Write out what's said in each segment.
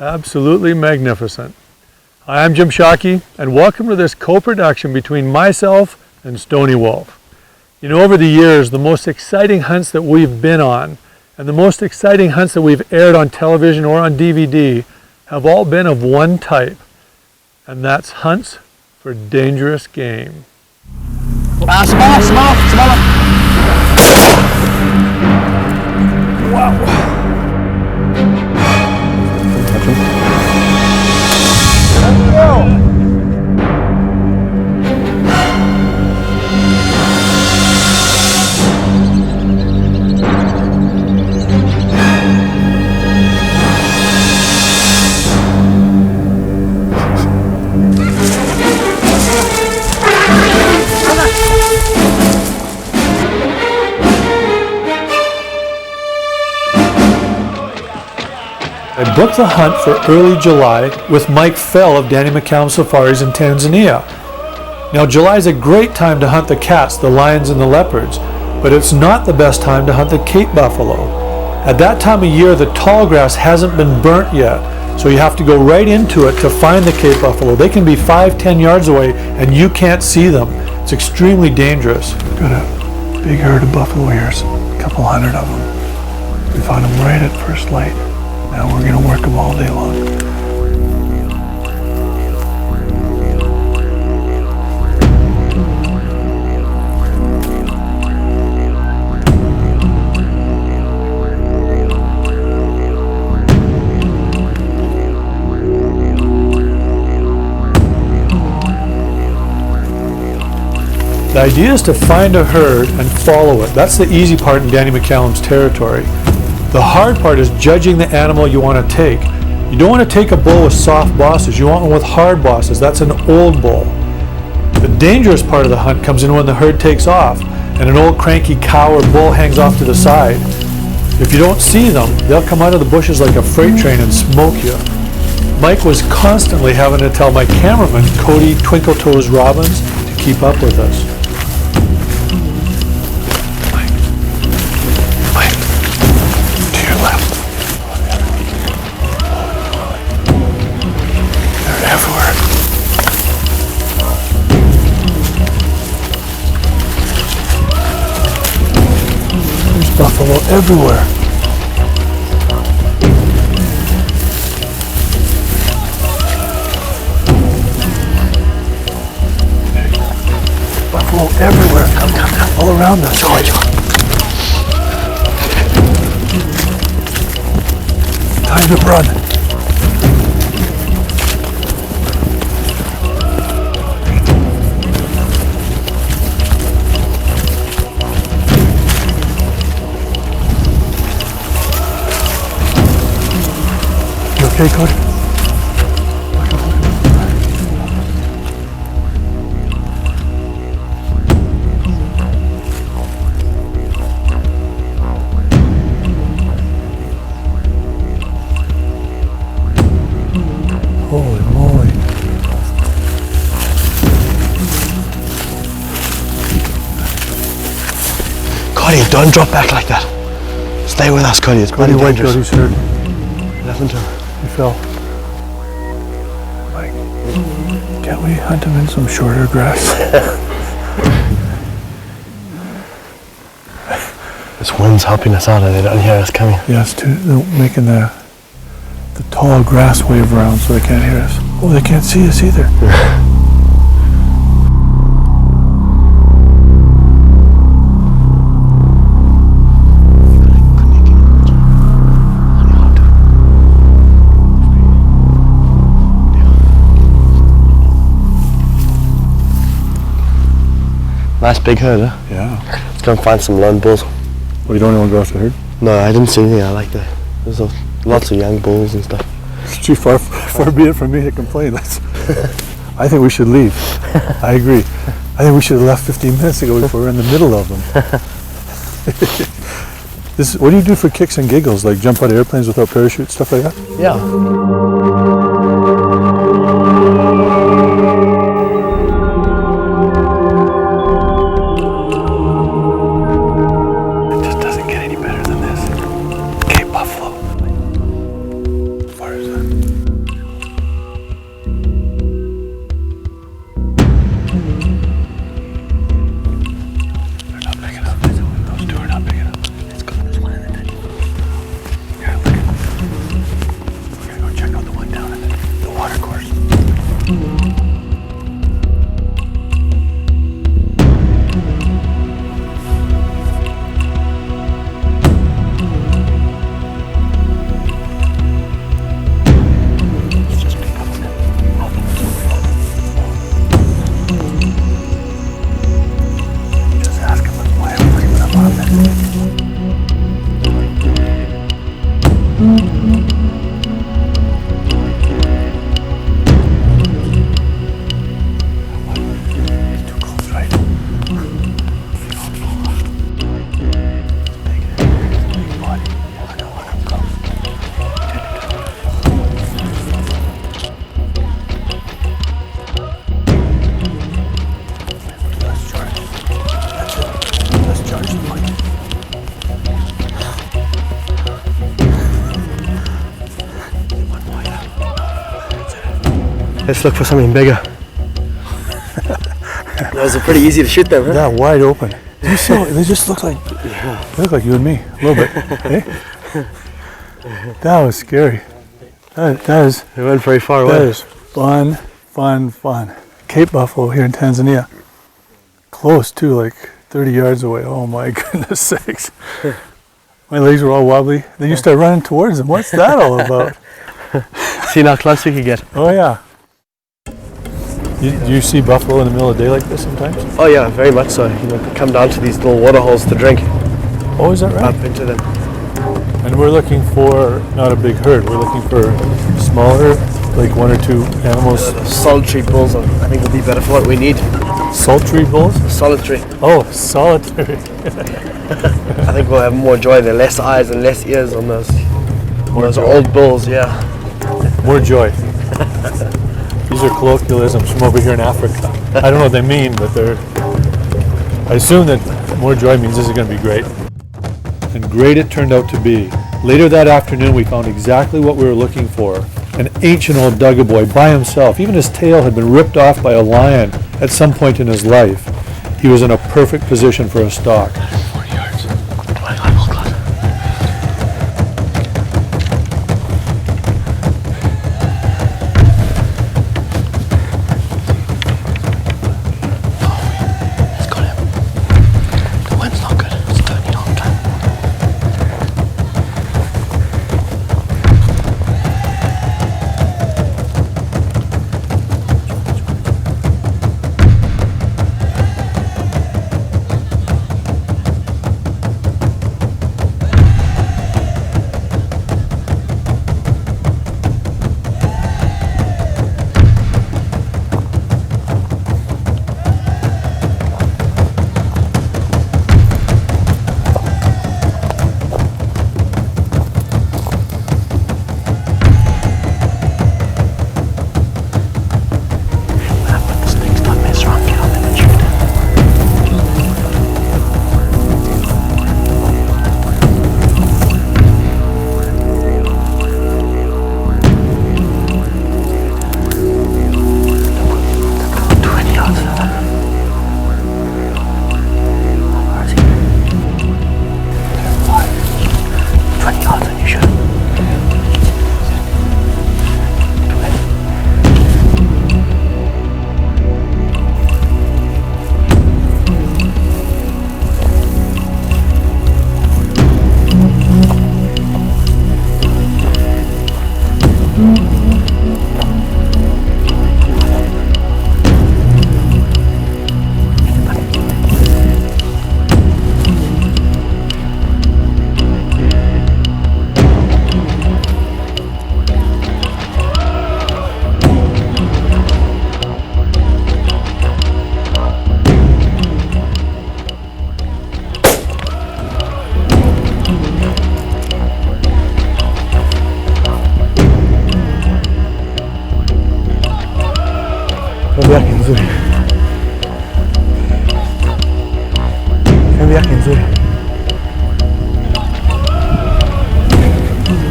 Absolutely magnificent. Hi, I'm Jim Shockey, and welcome to this co-production between myself and Stony Wolf. You know, over the years, the most exciting hunts that we've been on, and the most exciting hunts that we've aired on television or on DVD, have all been of one type, and that's hunts for dangerous game. Smaller. Wow. I booked the hunt for early July with Mike Fell of Danny McCallum Safaris in Tanzania. Now, July is a great time to hunt the cats, the lions, and the leopards, but it's not the best time to hunt the Cape buffalo. At that time of year, the tall grass hasn't been burnt yet, so you have to go right into it to find the Cape buffalo. They can be 5-10 yards away and you can't see them. It's extremely dangerous. We've got a big herd of buffalo here, a couple hundred of them. We found them right at first light. Now we're going to work them all day long. The idea is to find a herd and follow it. That's the easy part in Danny McCallum's territory. The hard part is judging the animal you want to take. You don't want to take a bull with soft bosses. You want one with hard bosses. That's an old bull. The dangerous part of the hunt comes in when the herd takes off and an old cranky cow or bull hangs off to the side. If you don't see them, they'll come out of the bushes like a freight train and smoke you. Mike was constantly having to tell my cameraman, Cody Twinkle Toes Robbins, to keep up with us. Buffalo everywhere. Buffalo everywhere. Come. All around us. Time to run. Okay, Cody. Holy moly. Cody, don't drop back like that. Stay with us, Cody. It's bloody dangerous. Cody's hurt. Nothing to him. He fell. Mike, can't we hunt him in some shorter grass? This wind's helping us out and they don't hear us coming. Yes, they're making the tall grass wave around so they can't hear us. Oh, they can't see us either. Nice big herd, huh? Yeah. Let's go and find some lone bulls. Well, you don't want to go after the herd? No, I didn't see anything. I like that. There's lots of young bulls and stuff. It's too far be it from me to complain. I think we should leave. I agree. I think we should have left 15 minutes ago before we're in the middle of them. What do you do for kicks and giggles? Like jump out of airplanes without parachutes, stuff like that? Yeah. As far as that. Let's look for something bigger. Those are pretty easy to shoot them, huh? Yeah, wide open. They just look like they look like you and me a little bit. Eh? That was scary. That is They went very far that away. is fun. Cape buffalo here in Tanzania. Close too, like 30 yards away. Oh my goodness sakes. My legs were all wobbly. Then you start running towards them. What's that all about? See how close we could get. Oh yeah. Do you see buffalo in the middle of the day like this sometimes? Oh yeah, very much so. You know, they come down to these little water holes to drink. Oh, is that right? Up into them. And we're looking for not a big herd. We're looking for smaller, like one or two animals. Solitary bulls, I think, would be better for what we need. Sultry bulls? Solitary. Oh, solitary. I think we'll have more joy. There are less eyes and less ears on those joy. old bulls. Yeah. More joy. These are colloquialisms from over here in Africa. I don't know what they mean, but I assume that more joy means this is going to be great. And great it turned out to be. Later that afternoon, we found exactly what we were looking for. An ancient old Dugga boy by himself. Even his tail had been ripped off by a lion at some point in his life. He was in a perfect position for a stalk. 40 yards. 25 mile close. It's got him. The wind's not good. It's turning all the time.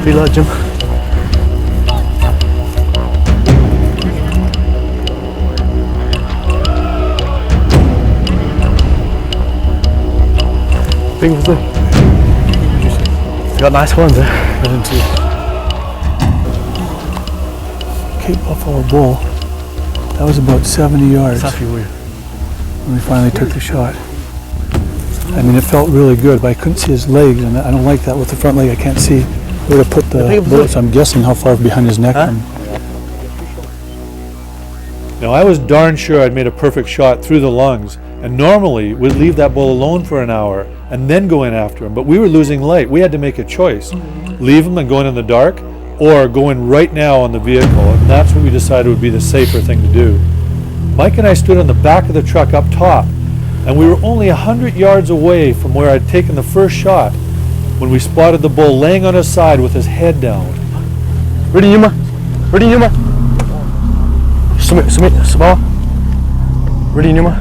Reload, Jim. Big was it? Got nice ones there. I didn't see. Cape Buffalo bull. That was about 70 yards Ça fait oui. when we finally took the shot. I mean, it felt really good, but I couldn't see his legs, and I don't like that with the front leg. I can't see where to put the bullets. I'm guessing how far behind his neck. Now, I was darn sure I'd made a perfect shot through the lungs, and normally we'd leave that bull alone for an hour and then go in after him, but we were losing light. We had to make a choice. Leave him and go in the dark, or go in right now on the vehicle, and that's what we decided would be the safer thing to do. Mike and I stood on the back of the truck up top, and we were only 100 yards away from where I'd taken the first shot when we spotted the bull laying on his side with his head down. Ready, Yuma? Ready, Yuma? Submit, small. Ready, Yuma?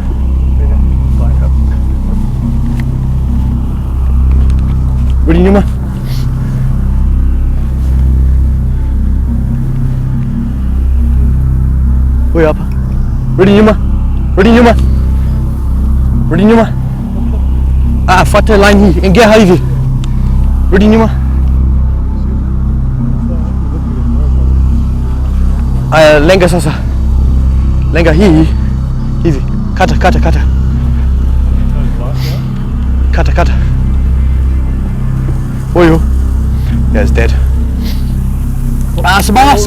Ready, Yuma? Way up. Ready, Yuma? Ready, Yuma? Ready, Yuma? Ah, fata line here. Engage heavy. Ready, Yuma? Lenga sasa. Lenga hii. Hivi. Kata. Kata. Oyo. Yeah, it's dead. Ah, semala.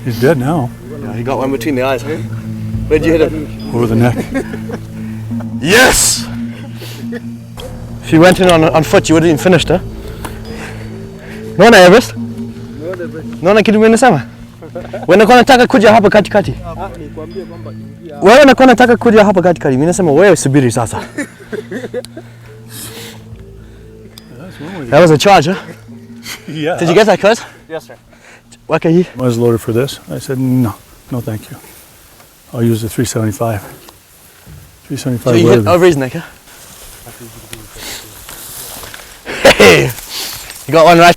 He's dead now. Yeah, he got one between the eyes, huh? Where'd you hit him? Over the neck. Yes! If you went in on foot, you would have even finished, huh? Naona Everest? Naona kitu nimesema? Wewe unakuwa unataka kuja hapa katikati. Wewe unakuwa unataka kuja hapa katikati. Mimi nasema wewe subiri sasa. That was a charge, huh? Yeah. Did you get that, Kurt? Yes, sir. Okay, he. Muzzleloader for this? I said, no thank you. I'll use the 375. 375 So you hit Weatherby. over his neck, huh? Hey! You got one right.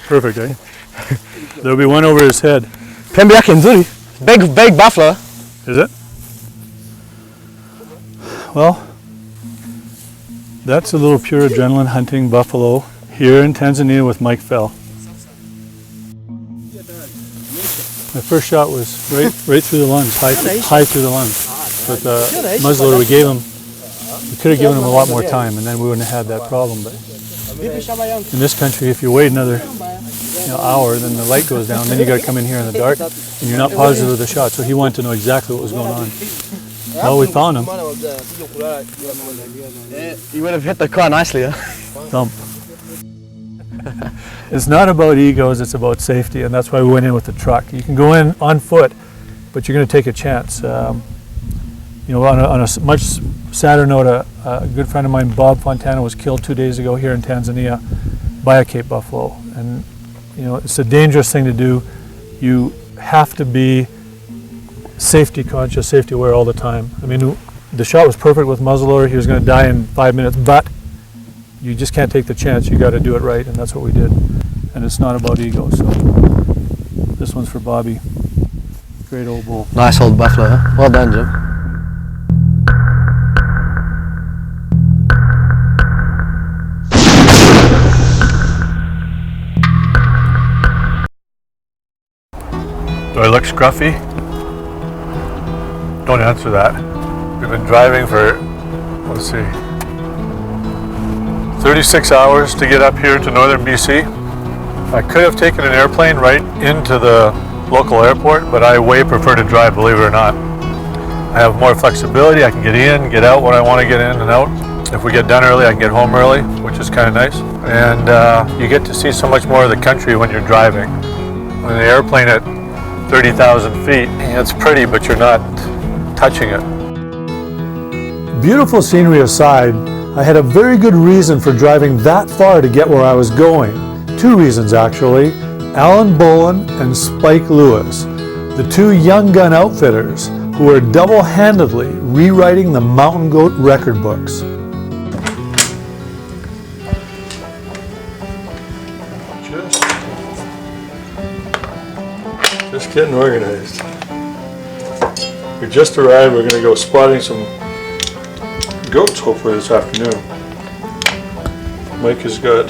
Perfect, eh? There'll be one over his head. Pembe yake nzuri. Big buffalo. Is it? Well, that's a little pure adrenaline hunting buffalo here in Tanzania with Mike Fell. My first shot was right through the lungs, high through the lungs. But the muzzleloader we gave him, we could have given him a lot more time, and then we wouldn't have had that problem. But in this country, if you wait another hour, then the light goes down. Then you got to come in here in the dark, and you're not positive of the shot. So he wanted to know exactly what was going on. Well, we found him. You would have hit the car nicely, huh? Thump. It's not about egos, it's about safety, and that's why we went in with the truck. You can go in on foot, but you're going to take a chance. On a much sadder note, a good friend of mine, Bob Fontana, was killed 2 days ago here in Tanzania by a Cape buffalo. And it's a dangerous thing to do. You have to be safety conscious, safety aware all the time. I mean, the shot was perfect with muzzleloader. He was going to die in 5 minutes, but you just can't take the chance. You got to do it right, and that's what we did. And it's not about ego. So this one's for Bobby. Great old bull. Nice old buffalo, huh? Well done, Jim. Do I look scruffy? Don't answer that. We've been driving for, 36 hours to get up here to northern BC. I could have taken an airplane right into the local airport, but I way prefer to drive, believe it or not. I have more flexibility. I can get in, get out when I want to get in and out. If we get done early, I can get home early, which is kind of nice. And you get to see so much more of the country when you're driving. When the airplane at 30,000 feet, it's pretty, but you're not touching it. Beautiful scenery aside, I had a very good reason for driving that far to get where I was going. Two reasons, actually. Alan Bolin and Spike Lewis, the two young gun outfitters who are double-handedly rewriting the Mountain Goat record books. Just getting organized. We just arrived. We're going to go spotting some goats hopefully this afternoon. Mike has got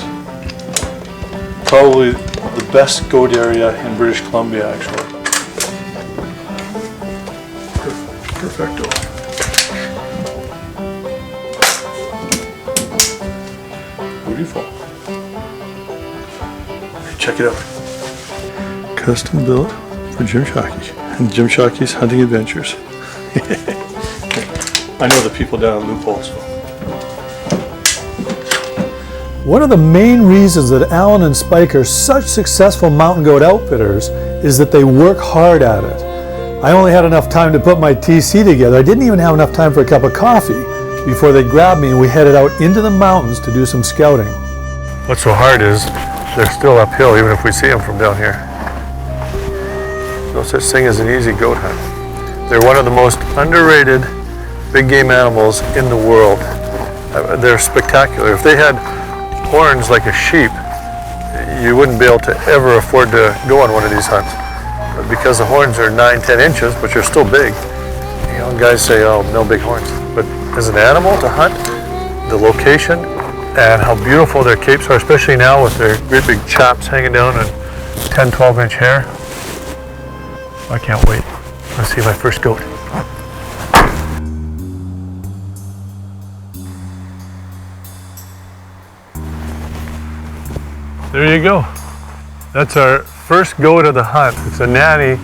probably the best goat area in British Columbia, actually. Perfecto. Beautiful. Check it out. Custom built for Jim Shockey and Jim Shockey's hunting adventures. I know the people down at Loophole, so. One of the main reasons that Alan and Spike are such successful mountain goat outfitters is that they work hard at it. I only had enough time to put my TC together. I didn't even have enough time for a cup of coffee before they grabbed me and we headed out into the mountains to do some scouting. What's so hard is they're still uphill even if we see them from down here. No such thing as an easy goat hunt. They're one of the most underrated big game animals in the world. They're spectacular. If they had horns like a sheep, you wouldn't be able to ever afford to go on one of these hunts. But because the horns are 9-10 inches, which are still big, you know, guys say, oh, no big horns. But as an animal to hunt, the location and how beautiful their capes are, especially now with their great big chaps hanging down and 10-12 inch hair. I can't wait. Let's see my first goat. There you go. That's our first goat of the hunt. It's a nanny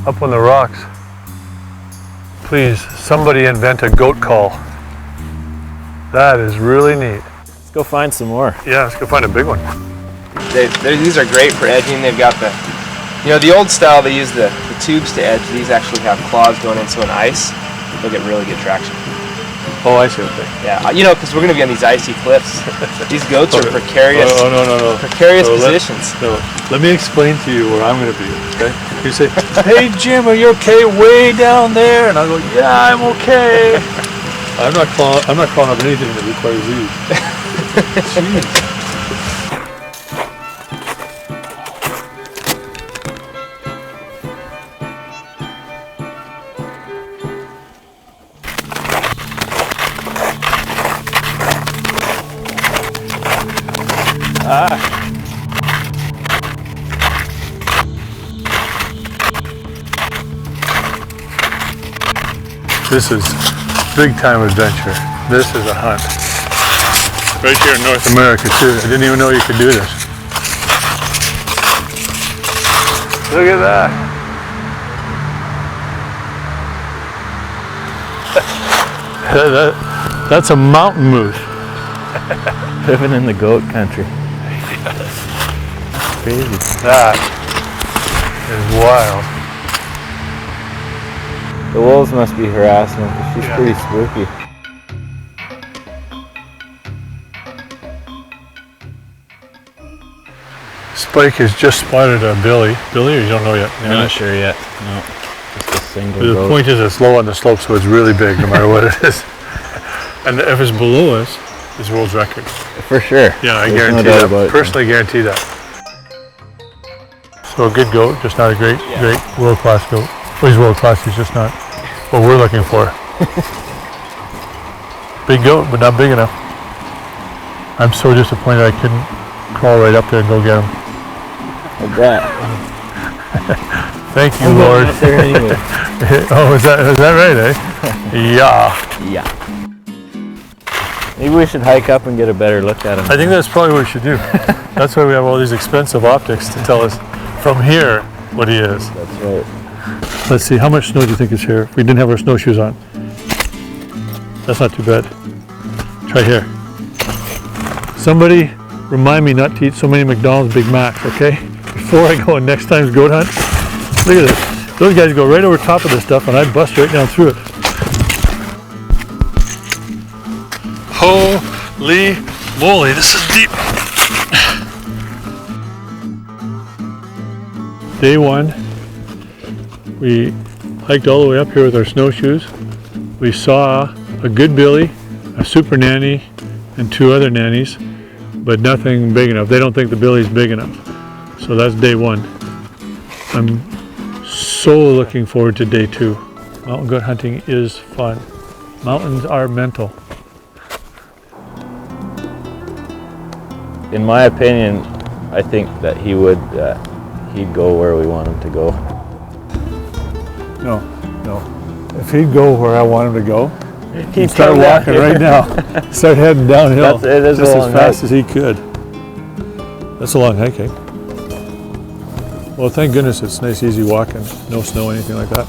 up on the rocks. Please, somebody invent a goat call. That is really neat. Let's go find some more. Yeah, let's go find a big one. These are great for edging. They've got the old style, they use the tubes to edge. These actually have claws going into an ice. They'll get really good traction. Oh, I see what they. Yeah, because we're going to be on these icy cliffs. These goats are precarious. Oh, no. Precarious positions. Let me explain to you where I'm going to be. Okay? You say, "Hey Jim, are you okay? Way down there," and I'll go, "Yeah, I'm okay." I'm not calling up anything that requires these. Jeez. This is big time adventure. This is a hunt. Right here in North America too. I didn't even know you could do this. Look at that. That's a mountain moose. Living in the goat country. Crazy. That is wild. The wolves must be harassing her because she's pretty spooky. Spike has just spotted a billy. Billy, or you don't know yet? I'm not sure yet. No, just a single The goat. point is it's low on the slope, so it's really big no matter what it is. And if it's below us, it's world's record. For sure. Yeah, I There's guarantee no doubt that. about it. Personally guarantee that. So a good goat, just not a great world-class goat. Well, he's world-class, he's just not what we're looking for. Big goat, but not big enough. I'm so disappointed I couldn't crawl right up there and go get him. I bet. Thank you, I'm going Lord. up there anyway. Oh, is that right, eh? Yeah. Yeah. Maybe we should hike up and get a better look at him. I think that's probably what we should do. That's why we have all these expensive optics to tell us from here what he is. That's right. Let's see, how much snow do you think is here? If we didn't have our snowshoes on. That's not too bad. Try here. Somebody remind me not to eat so many McDonald's Big Macs, okay? Before I go on next time's goat hunt. Look at this. Those guys go right over top of this stuff and I bust right down through it. Holy moly, this is deep. Day one, we hiked all the way up here with our snowshoes. We saw a good billy, a super nanny, and 2 other nannies, but nothing big enough. They don't think the billy's big enough. So that's day one. I'm so looking forward to day 2. Mountain goat hunting is fun. Mountains are mental. in my opinion, I think that he would, he'd go where we want him to go. No, no. If he'd go where I want him to go, he'd start come down walking here. right now. Start heading downhill It is just a as long fast hike. as he could. That's a long hike, eh? Well, thank goodness it's nice, easy walking. No snow, anything like that.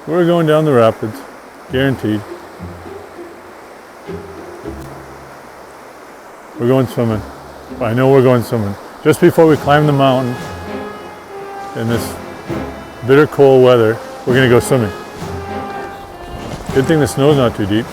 We're going down the rapids, guaranteed. We're going swimming. I know we're going swimming. Just before we climb the mountain in this bitter cold weather, we're gonna go swimming. Good thing the snow's not too deep.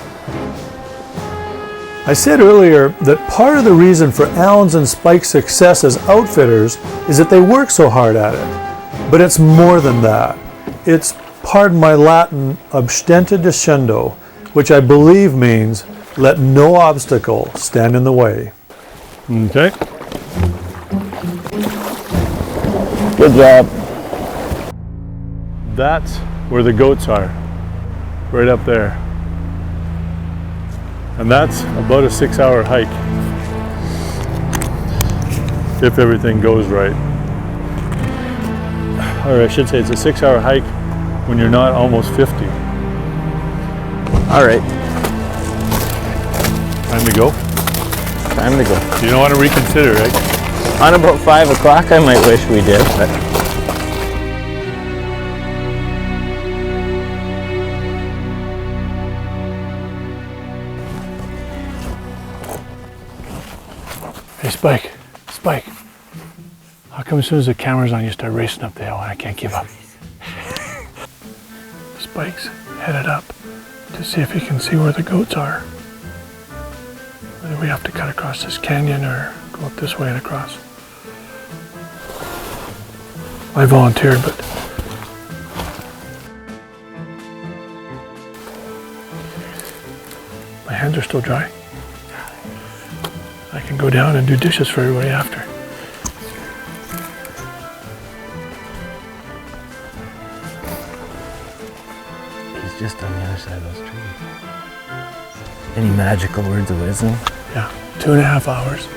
I said earlier that part of the reason for Alan's and Spike's success as outfitters is that they work so hard at it. But it's more than that. It's, pardon my Latin, abstenta descendo, which I believe means let no obstacle stand in the way. Okay. Good job. That's where the goats are, right up there. And that's about a 6-hour hike, if everything goes right. Or I should say it's a 6-hour hike when you're not almost 50. All right, Time to go. time to go. You don't want to reconsider, right? On about 5 o'clock, I might wish we did, but Hey, Spike. Spike. How come as soon as the camera's on, you start racing up the hill and I can't give up? Spike's headed up to see if he can see where the goats are. Whether we have to cut across this canyon or go up this way and across. I volunteered, but my hands are still dry. I can go down and do dishes for everybody after. he's just on the other side of those trees. Any magical words of wisdom? Yeah, 2.5 hours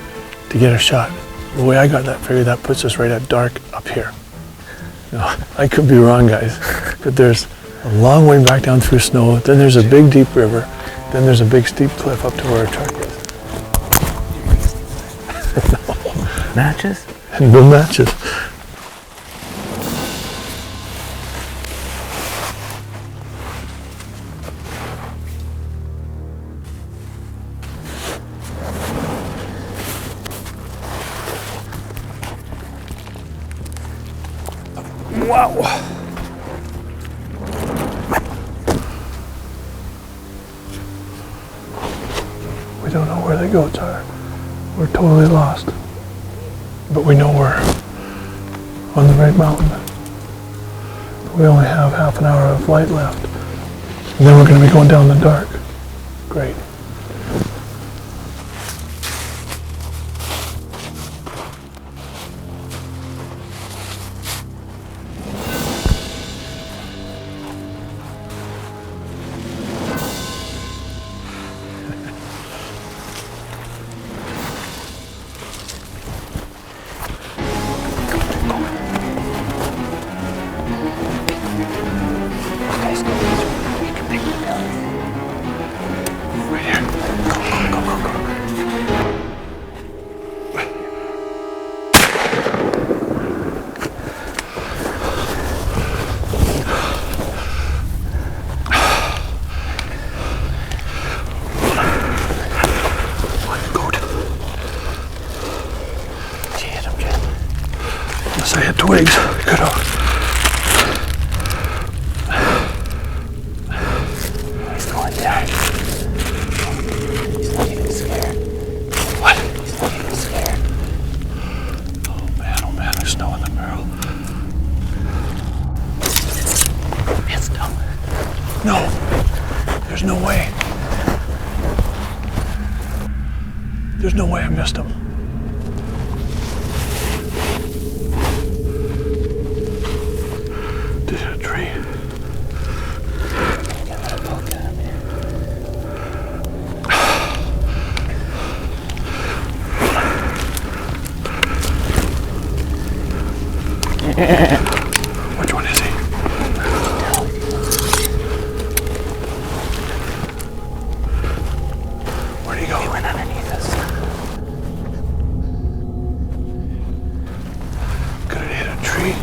to get a shot. The way I got that figure, that puts us right at dark up here. No, I could be wrong, guys, but there's a long way back down through snow, then there's a big deep river, then there's a big steep cliff up to where our truck is. Matches? And no matches. Wow. We don't know where the goats are. We're totally lost. But we know we're on the right mountain. We only have half an hour of light left. And then we're going to be going down the dark. Great. Unless I had twigs, I could have. He's going down. He's not even scared. What? He's not even scared. Oh man, there's snow in the barrel. It's dumb. No, there's no way. There's no way I missed him. Which one is he? Where'd he go? He went underneath us. Could it hit a tree?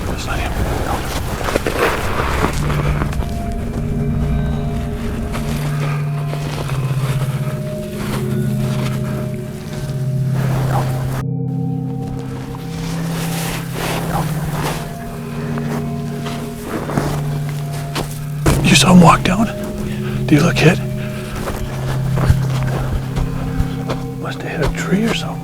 That's not him. No. You saw him walk down? Do you look hit? Must have hit a tree or something.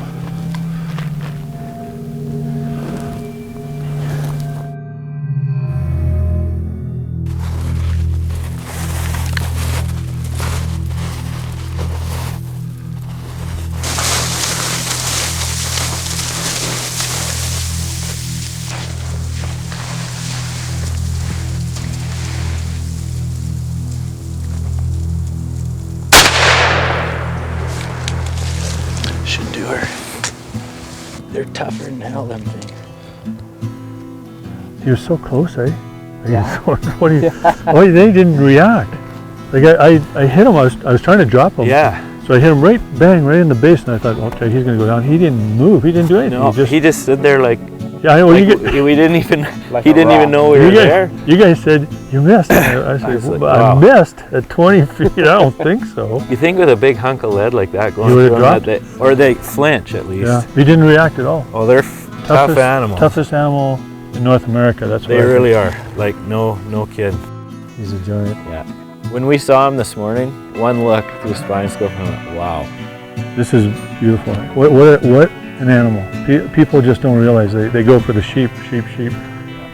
Should do her. They're tougher than hell, them things. He was so close, eh? Yeah. Oh, they didn't react. Like I hit him. I was trying to drop him. Yeah. So I hit him right in the base, and I thought, okay, he's gonna go down. He didn't move. He didn't do anything. No, he just stood there like. Yeah, I know. Like we didn't even. He didn't even know we were there. You guys said you missed. I said, like, well, wow. I missed at 20 feet. I don't think so. You think with a big hunk of lead like that going You would've through dropped? them, or they flinch at least. Yeah, he didn't react at all. Oh, they're tough animals. Toughest animal in North America. That's what They I think. really are. Like no kid. He's a giant. Yeah. When we saw him this morning, one look through the spine scope, and I went, wow. This is beautiful. What an animal. People just don't realize they go for the sheep.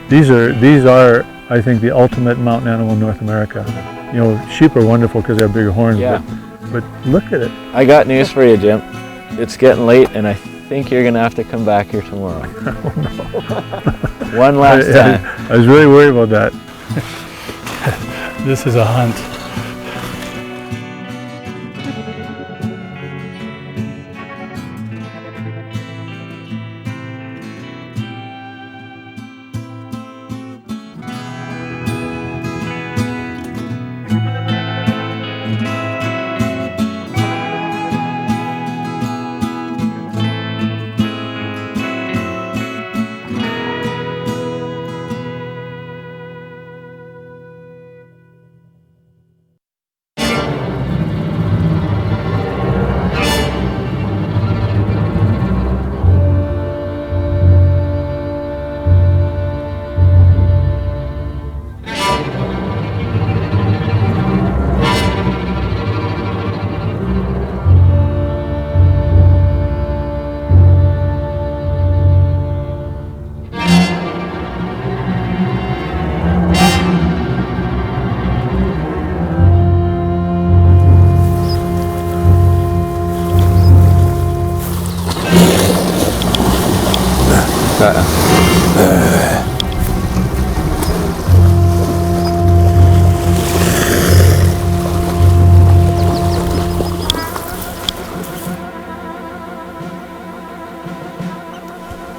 These are I think the ultimate mountain animal in North America. You know, sheep are wonderful because they have bigger horns. Yeah. But look at it. I got news for you, Jim. It's getting late, and I think you're gonna have to come back here tomorrow. One last time. I was really worried about that. This is a hunt.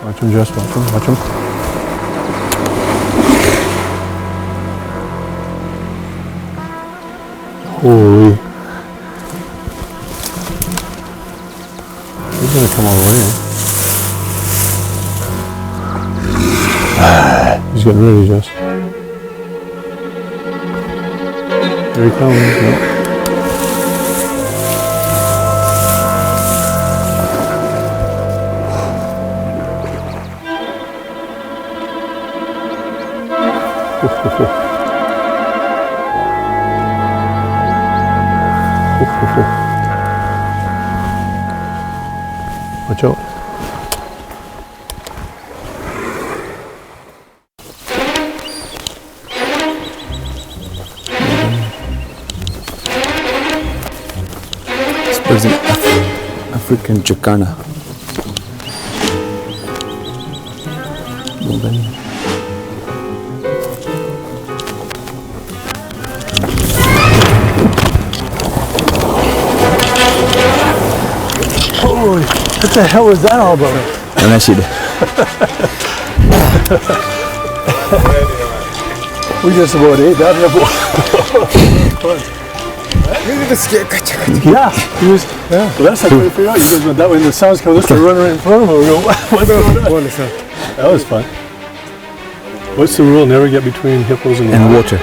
Watch him, Jess. Watch him. Holy. He's gonna come all the way in. He's getting ready, Jess. Here he comes. Yep. Watch out. This bird's an African jacana. Holy, what the hell was that all about? And I see We just about ate that hippo. Yeah, he was. Yeah, well, that's how we figured out. You guys went that way, and the sounds come this way, run right in front of him. We go, what's going on? That was fun. What's the rule? Never get between hippos and water.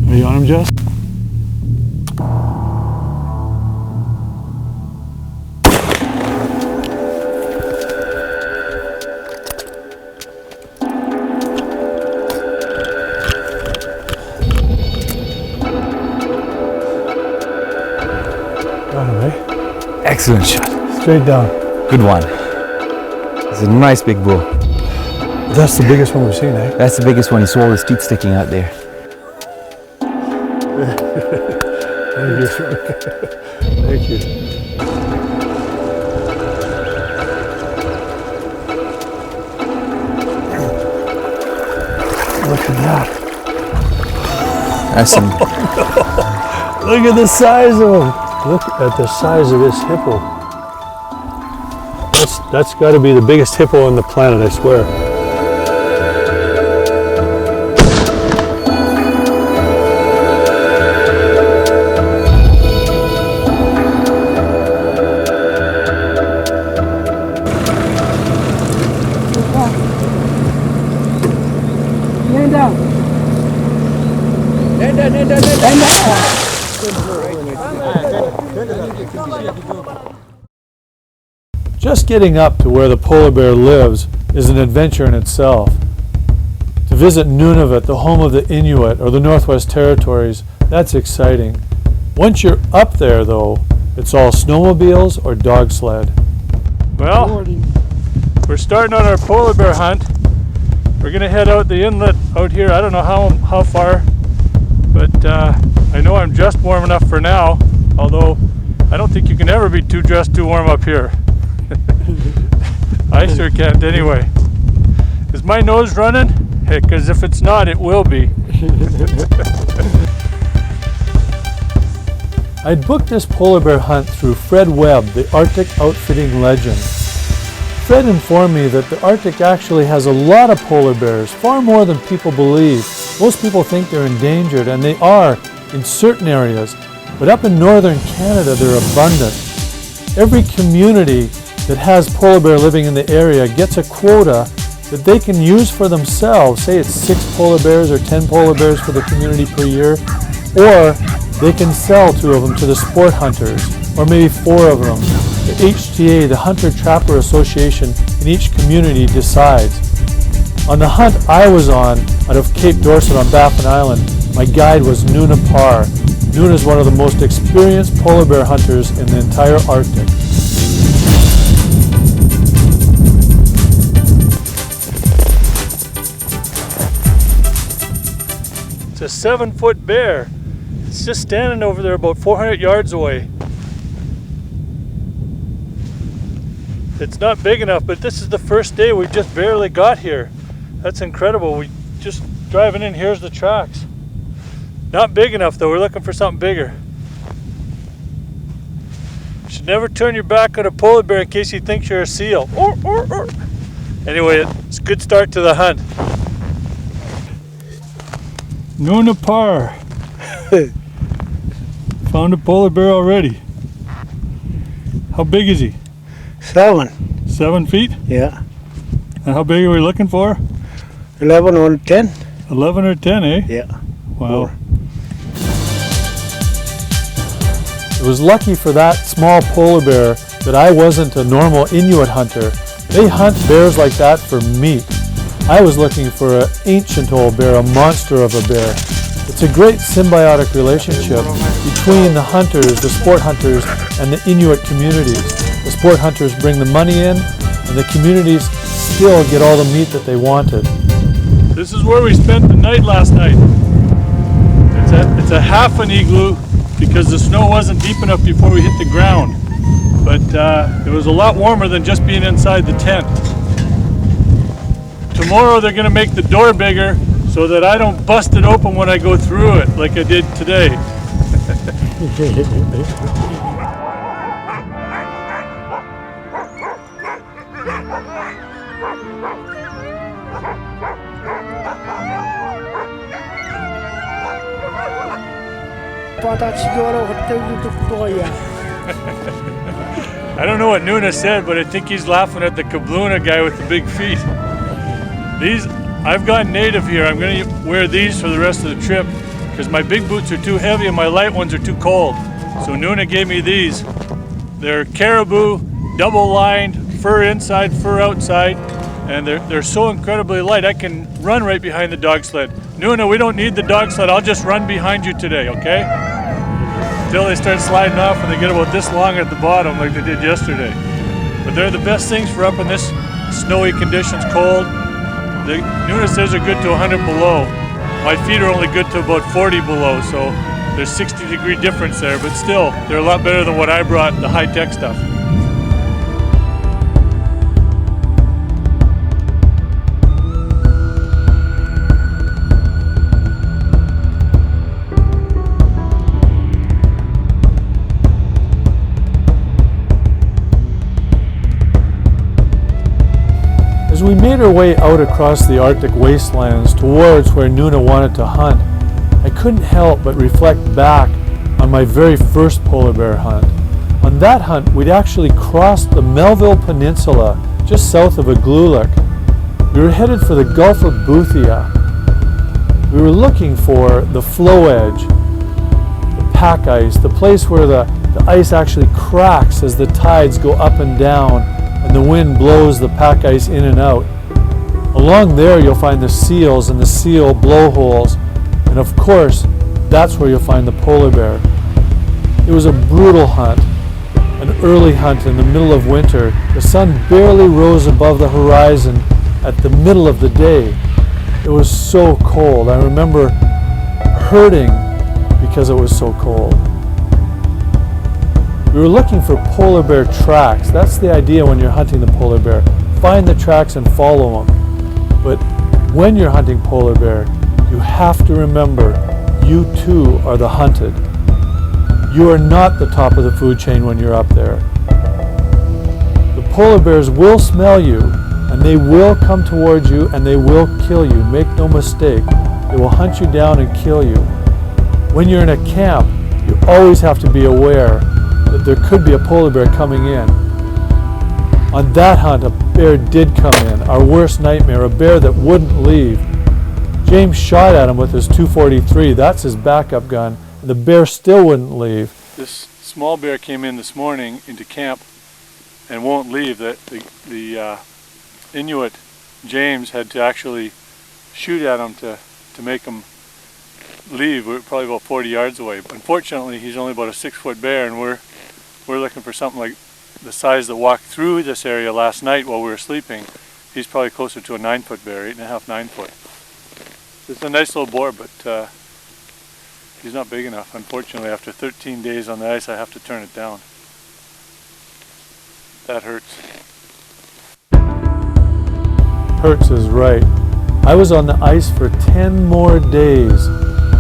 Are you on him, Jess? Got him, eh? Excellent shot. Straight down. Good one. It's a nice big bull. That's the biggest one we've seen, eh? That's the biggest one. You saw all his teeth sticking out there. Thank you. Look at that. That's some. Look at the size of him. Look at the size of this hippo. That's got to be the biggest hippo on the planet, I swear. Just getting up to where the polar bear lives is an adventure in itself. To visit Nunavut, the home of the Inuit, or the Northwest Territories, that's exciting. Once you're up there, though, it's all snowmobiles or dog sled. Well, we're starting on our polar bear hunt. We're gonna head out the inlet out here. I don't know how far, but I know I'm just warm enough for now, although I don't think you can ever be dressed too warm up here. I sure can't anyway. Is my nose running? Heck, because if it's not, it will be. I'd booked this polar bear hunt through Fred Webb, the Arctic outfitting legend. Fred informed me that the Arctic actually has a lot of polar bears, far more than people believe. Most people think they're endangered, and they are in certain areas, but up in northern Canada they're abundant. Every community that has polar bear living in the area gets a quota that they can use for themselves. Say it's 6 polar bears or 10 polar bears for the community per year, or they can sell 2 of them to the sport hunters, or maybe 4 of them. The HTA, the Hunter Trapper Association in each community decides. On the hunt I was on out of Cape Dorset on Baffin Island, my guide was Nuna Parr. Nuna is one of the most experienced polar bear hunters in the entire Arctic. It's a 7-foot bear. It's just standing over there about 400 yards away. It's not big enough, but this is the first day. We just barely got here. That's incredible. We just driving in, here's the tracks. Not big enough though, we're looking for something bigger. You should never turn your back on a polar bear in case he thinks you're a seal. Anyway, it's a good start to the hunt. Nuna Parr. Found a polar bear already. How big is he? 7. 7 feet? Yeah. And how big are we looking for? 11 or 10. 11 or 10, eh? Yeah. Wow. was lucky for that small polar bear that I wasn't a normal Inuit hunter. They hunt bears like that for meat. I was looking for an ancient old bear, a monster of a bear. It's a great symbiotic relationship between the hunters, the sport hunters, and the Inuit communities. The sport hunters bring the money in, and the communities still get all the meat that they wanted. This is where we spent the night last night. It's a half an igloo because the snow wasn't deep enough before we hit the ground. But it was a lot warmer than just being inside the tent. Tomorrow they're going to make the door bigger so that I don't bust it open when I go through it like I did today. I don't know what Nuna said, but I think he's laughing at the Kabluna guy with the big feet. I've gone native here. I'm going to wear these for the rest of the trip because my big boots are too heavy and my light ones are too cold. So Nuna gave me these. They're caribou, double lined, fur inside, fur outside, and they're so incredibly light. I can run right behind the dog sled. Nuna, we don't need the dog sled. I'll just run behind you today, okay? Until they start sliding off and they get about this long at the bottom like they did yesterday. But they're the best things for up in this snowy conditions, cold. Nuna says they're good to 100 below. My feet are only good to about 40 below, so there's 60-degree difference there, but still, they're a lot better than what I brought, the high-tech stuff. As we made our way out across the Arctic wastelands towards where Nuna wanted to hunt, I couldn't help but reflect back on my very first polar bear hunt. On that hunt, we'd actually crossed the Melville Peninsula just south of Igloolik. We were headed for the Gulf of Boothia. We were looking for the flow edge, the pack ice, the place where the ice actually cracks as the tides go up and down and the wind blows the pack ice in and out. Along there you'll find the seals and the seal blowholes, and of course that's where you'll find the polar bear. It was a brutal hunt, an early hunt in the middle of winter. The sun barely rose above the horizon at the middle of the day. It was so cold. I remember hurting because it was so cold. We were looking for polar bear tracks. That's the idea when you're hunting the polar bear. Find the tracks and follow them. But when you're hunting polar bear, you have to remember you too are the hunted. You are not the top of the food chain when you're up there. The polar bears will smell you, and they will come towards you, and they will kill you. Make no mistake. They will hunt you down and kill you. When you're in a camp, you always have to be aware that there could be a polar bear coming in. On that hunt, a bear did come in, our worst nightmare, a bear that wouldn't leave. James shot at him with his .243, that's his backup gun, and the bear still wouldn't leave. This small bear came in this morning into camp and won't leave. The Inuit, James, had to actually shoot at him to make him leave. We're probably about 40 yards away. Unfortunately, he's only about a 6-foot bear, and we're looking for something like the size that walked through this area last night while we were sleeping. He's probably closer to a 9-foot bear, 8.5, 9 foot. It's a nice little boar, but he's not big enough. Unfortunately, after 13 days on the ice, I have to turn it down. That hurts. Hurts is right. I was on the ice for 10 more days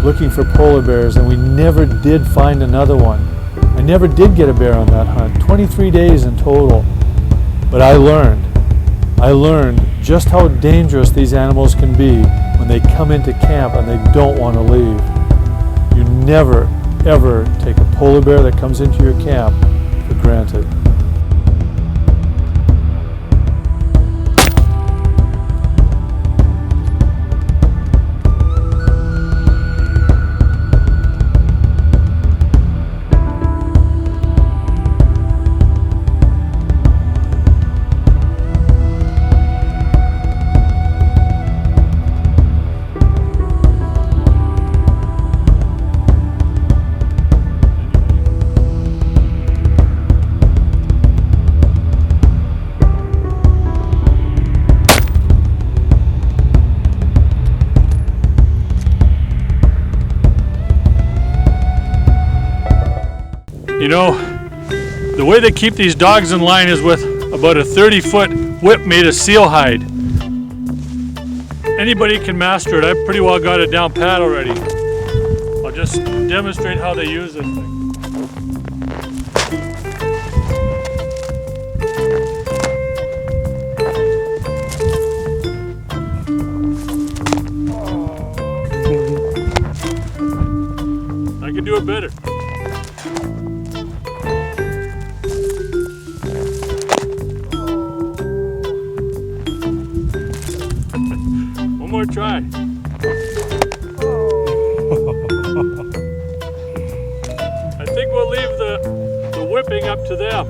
looking for polar bears, and we never did find another one. I never did get a bear on that hunt, 23 days in total. But I learned just how dangerous these animals can be when they come into camp and they don't want to leave. You never, ever take a polar bear that comes into your camp for granted. You know, the way they keep these dogs in line is with about a 30-foot whip made of seal hide. Anybody can master it. I've pretty well got it down pat already. I'll just demonstrate how they use this thing. I can do it better. One more try. I think we'll leave the whipping up to them.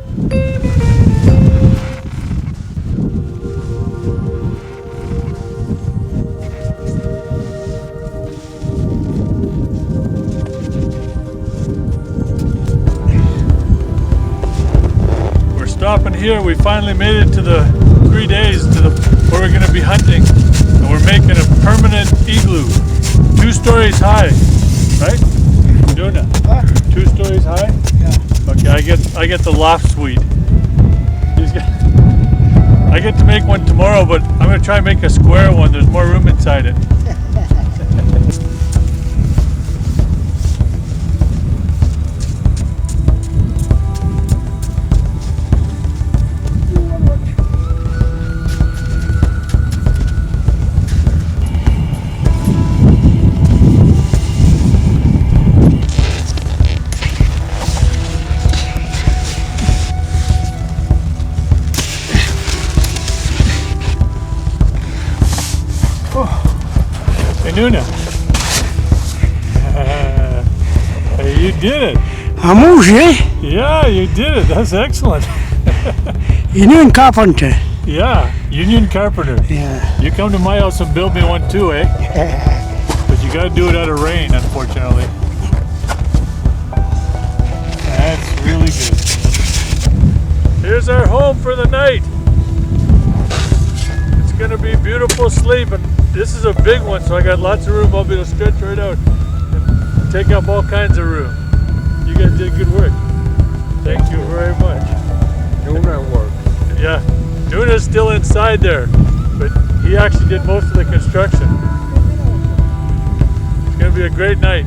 We're stopping here. We finally made it to the 3 days to the where we're going to be hunting. And we're making a permanent igloo, 2 stories high, right? We're doing that. 2 stories high? Yeah. Okay, I get the loft suite. I get to make one tomorrow, but I'm gonna try and make a square one. There's more room inside it. Nuna. You did it. Amuse, Yeah, you did it. That's excellent. Union Carpenter. Yeah, Union Carpenter. Yeah. You come to my house and build me one too, eh? But you gotta do it out of rain, unfortunately. That's really good. Here's our home for the night. It's gonna be beautiful sleep, and this is a big one, so I got lots of room. I'll be able to stretch right out and take up all kinds of room. You guys did good work. Thank you very much. Doing that work. Yeah, Nuna's still inside there, but he actually did most of the construction. It's gonna be a great night.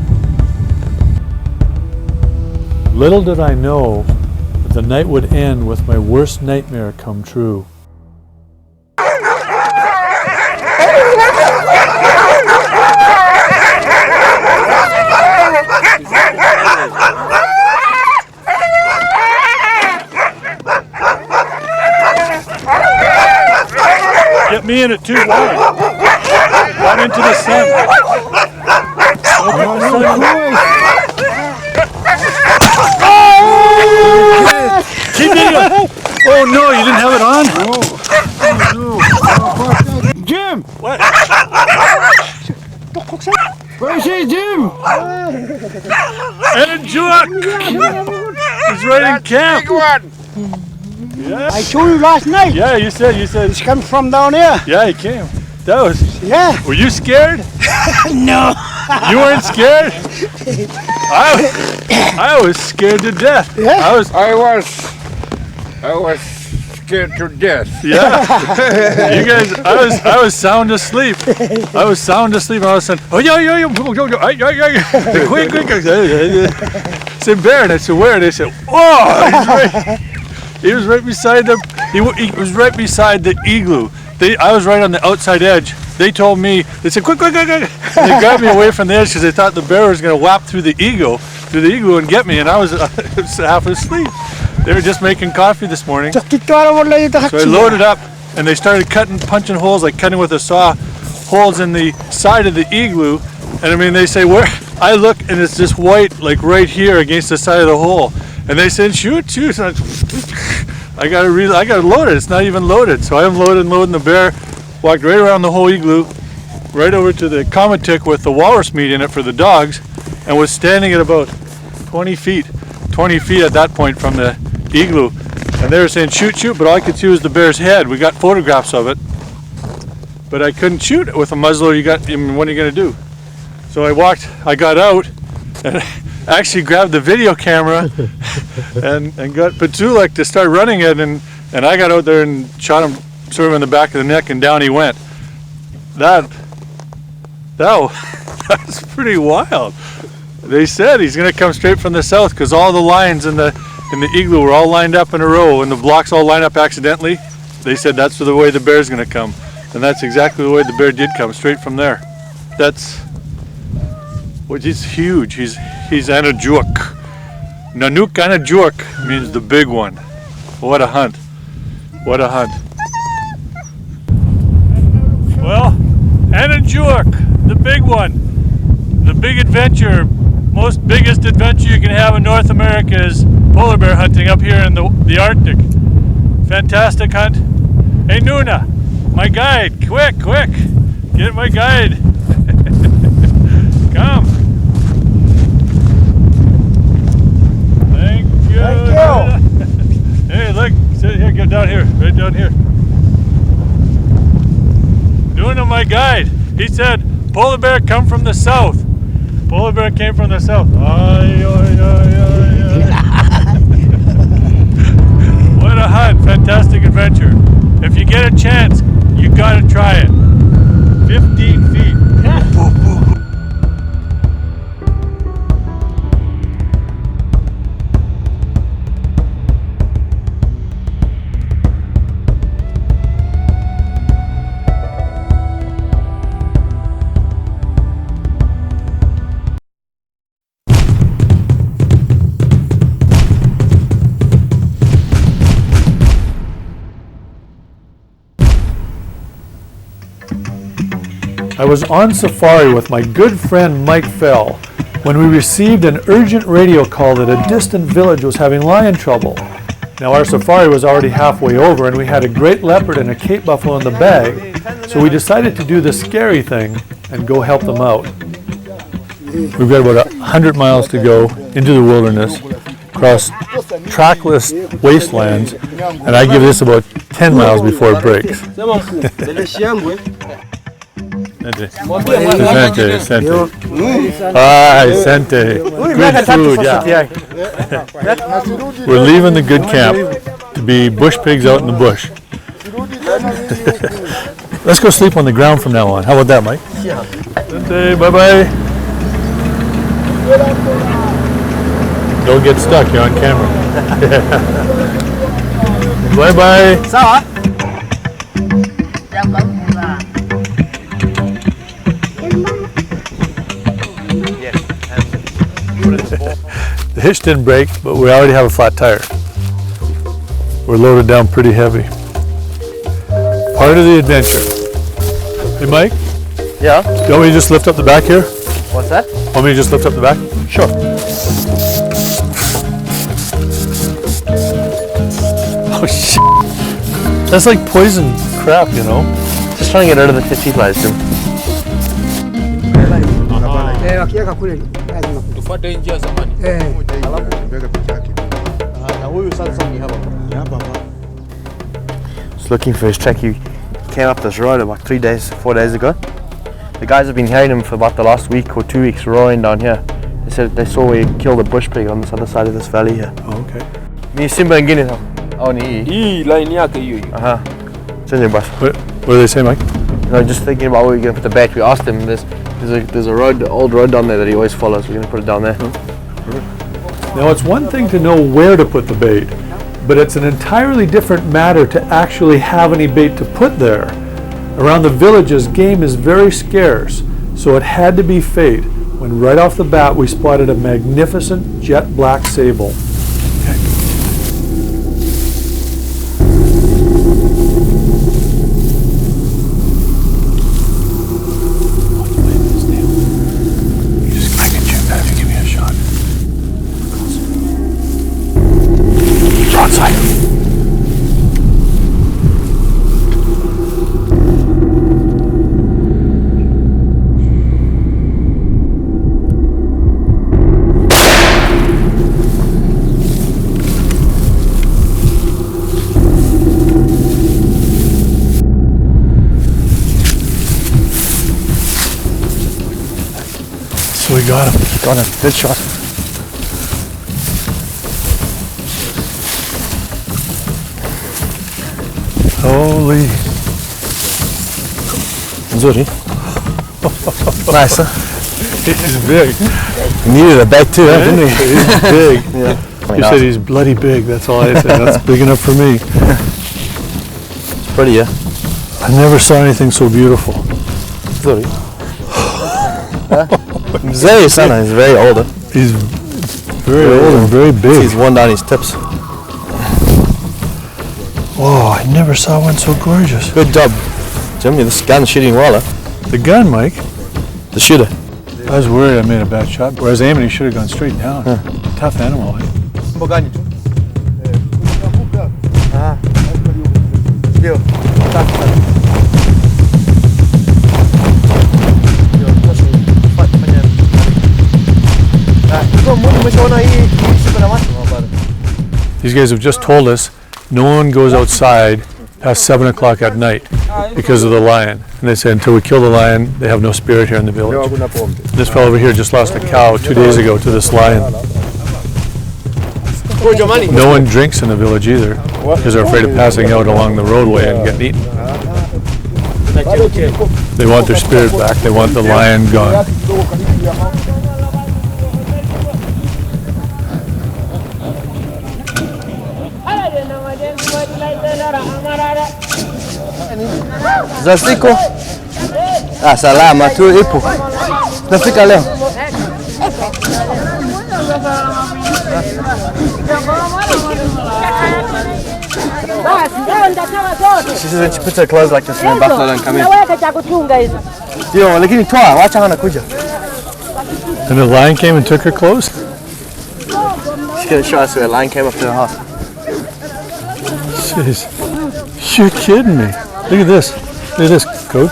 Little did I know that the night would end with my worst nightmare come true. Get me in it too wide. Right into the sun. Keep it. Oh no, you didn't have it on? No. Jim! What? Where's he, Jim? And Juak! He's right in camp. Big one. Yeah. I told you last night. Yeah, you said. He's coming from down here. Yeah, he came. That was. Yeah. Were you scared? No. You weren't scared? I was scared to death. Yeah. I was scared to death. Yeah. You guys, I was sound asleep. I was sound asleep, and all of a sudden, oh yeah. Quick. I said, Bear, and I said, where? And they said, whoa, he was right beside he was right beside the igloo. I was right on the outside edge. They told me, they said, quick. And they grabbed me away from the edge because they thought the bear was going to whap through the igloo and get me, and I was half asleep. They were just making coffee this morning. So I loaded up, and they started punching holes, like cutting with a saw, holes in the side of the igloo. And I mean, they say, where? I look, and it's just white, like right here against the side of the hole. And they said, shoot. And I gotta load it. It's not even loaded. So I'm loading the bear. Walked right around the whole igloo, right over to the Comatic with the walrus meat in it for the dogs, and was standing at about 20 feet at that point from the igloo. And they were saying, shoot, but all I could see was the bear's head. We got photographs of it, but I couldn't shoot it with a muzzler. What are you gonna do? So I got out, and actually grabbed the video camera and got Petulek to start running it, and I got out there and shot him sort of in the back of the neck, and down he went. That was pretty wild. They said he's going to come straight from the south because all the lions in the igloo were all lined up in a row, and the blocks all lined up accidentally. They said that's the way the bear's going to come, and that's exactly the way the bear did come, straight from there. He's huge. He's Anajuk. Nanuk Anajuk means the big one. What a hunt. What a hunt. Well, Anajuk, the big one. The big adventure, biggest adventure you can have in North America is polar bear hunting up here in the Arctic. Fantastic hunt. Hey Nuna, my guide, quick, get my guide. Come. Thank you. Hey, look, sit here, get down here, right down here. Nuna, my guide, he said, polar bear come from the south. Polar bear came from the south. Ay, ay, ay, ay, ay. What a hunt, fantastic adventure. If you get a chance, you gotta try it. 15 feet. I was on safari with my good friend Mike Fell when we received an urgent radio call that a distant village was having lion trouble. Now our safari was already halfway over and we had a great leopard and a Cape buffalo in the bag, so we decided to do the scary thing and go help them out. We've got about 100 miles to go into the wilderness, across trackless wastelands, and I give this about 10 miles before it breaks. Sente. Sente. Good food, yeah. We're leaving the good camp to be bush pigs out in the bush. Let's go sleep on the ground from now on. How about that, Mike? Yeah. Sente, bye-bye. Don't get stuck, you're on camera. Bye-bye. Sawa. The hitch didn't break, but we already have a flat tire. We're loaded down pretty heavy. Part of the adventure. Hey Mike? Yeah? Do you want me to just lift up the back here? What's that? Want me to just lift up the back? Sure. Oh shit. That's like poison crap, you know? Just trying to get rid of the teeth lights. Tufuate njia zamani. Just looking for his track. He came up this road about 4 days ago. The guys have been hearing him for about the last week or 2 weeks roaring down here. They said they saw where he killed a bush pig on this other side of this valley here. Oh, okay. Ni Simba ingine hapo. Au ni hii? Hii line yake hiyo hiyo. Aha. It's in your bus. What do they say, Mike? You know, just thinking about where we're going to put the bait. We asked him, there's a road, old road down there that he always follows. We're going to put it down there. Now it's one thing to know where to put the bait, but it's an entirely different matter to actually have any bait to put there. Around the villages, game is very scarce, so it had to be fate when right off the bat we spotted a magnificent jet black sable. So we got him. Got him. Good shot. Holy. Nzuri. Nice, huh? He's big. We needed a bag too, didn't we? He's big. Yeah. You said he's bloody big. That's all I said. That's big enough for me. It's pretty, yeah? I never saw anything so beautiful. Nzuri. Mzee sana, he's very old. Huh? He's very old and very big. He's worn down his tips. Oh, I never saw one so gorgeous. Good job, Jimmy. This gun's shooting well, huh? The gun, Mike. The shooter. I was worried I made a bad shot. Where I was aiming, he should have gone straight down. Tough animal. Eh? These guys have just told us no one goes outside past 7 o'clock at night because of the lion. And they said until we kill the lion, they have no spirit here in the village. This fellow over here just lost a cow 2 days ago to this lion. No one drinks in the village either because they're afraid of passing out along the roadway and getting eaten. They want their spirit back. They want the lion gone. Za siku? Ah, salama tu ipo. Tunafika leo. She says when she puts her clothes like this in the buffalo don't come in. Ndio, lakini toa, wacha wanakuja. And the lion came and took her clothes? She's gonna show us where a lion came up to her house. Jeez. You're kidding me. Look at this. Look at this, Coach.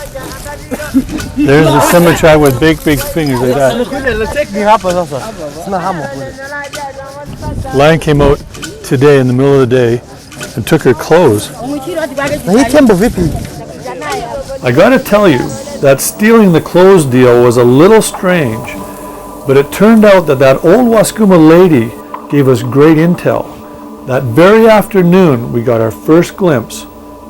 There's the Simba tribe with big fingers like that. Lion came out today in the middle of the day and took her clothes. I gotta tell you, that stealing the clothes deal was a little strange, but it turned out that old Waskuma lady gave us great intel. That very afternoon, we got our first glimpse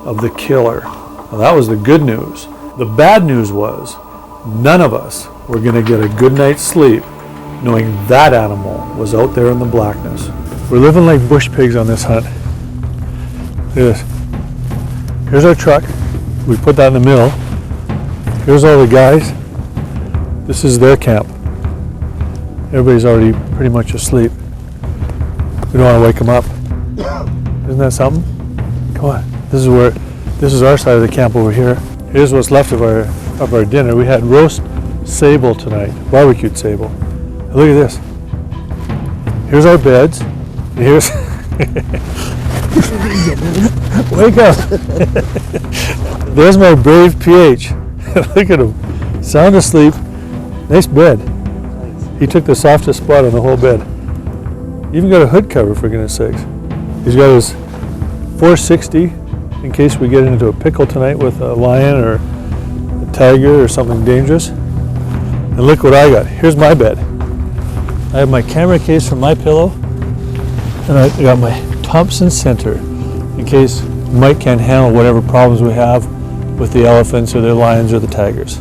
of the killer. Now, that was the good news. The bad news was none of us were going to get a good night's sleep knowing that animal was out there in the blackness. We're living like bush pigs on this hunt. Look at this. Here's our truck. We put that in the middle. Here's all the guys. This is their camp. Everybody's already pretty much asleep. We don't want to wake them up. Isn't that something? Come on. This is our side of the camp over here. Here's what's left of our dinner. We had roast sable tonight, barbecued sable. And look at this. Here's our beds. Here's wake up. There's my brave PH. Look at him. Sound asleep. Nice bed. He took the softest spot on the whole bed. Even got a hood cover, for goodness sakes. He's got his 460 in case we get into a pickle tonight with a lion or a tiger or something dangerous. And look what I got. Here's my bed. I have my camera case for my pillow, and I got my Thompson Center in case Mike can't handle whatever problems we have with the elephants or the lions or the tigers.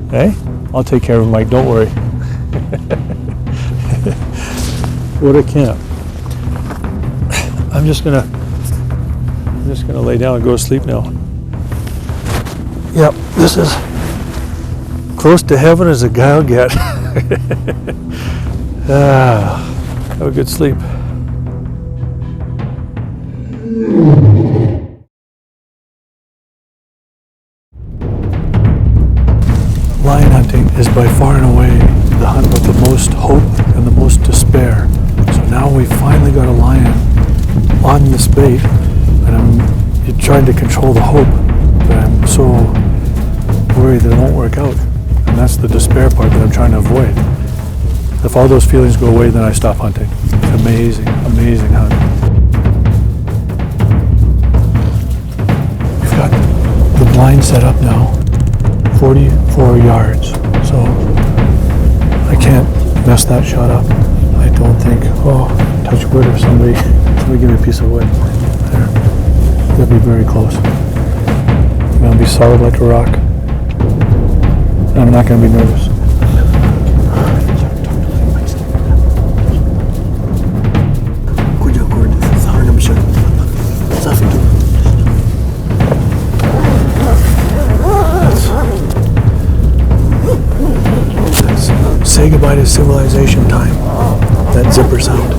Okay? I'll take care of Mike, don't worry. What a camp. I'm just gonna lay down and go to sleep now. Yep, this is close to heaven as a guy will get. Have a good sleep. Lion hunting is by far and away the hunt with the most hope and the most despair. So now we finally got a lion on this bait, and I'm trying to control the hope, but I'm so worried that it won't work out. And that's the despair part that I'm trying to avoid. If all those feelings go away, then I stop hunting. Amazing, amazing hunt. We've got the blind set up now, 44 yards. So I can't mess that shot up. I don't think. Oh, touch wood or somebody give me a piece of wood. There. He'll be very close. I'm gonna be solid like a rock. I'm not gonna be nervous. Say goodbye to civilization time. That zipper sound.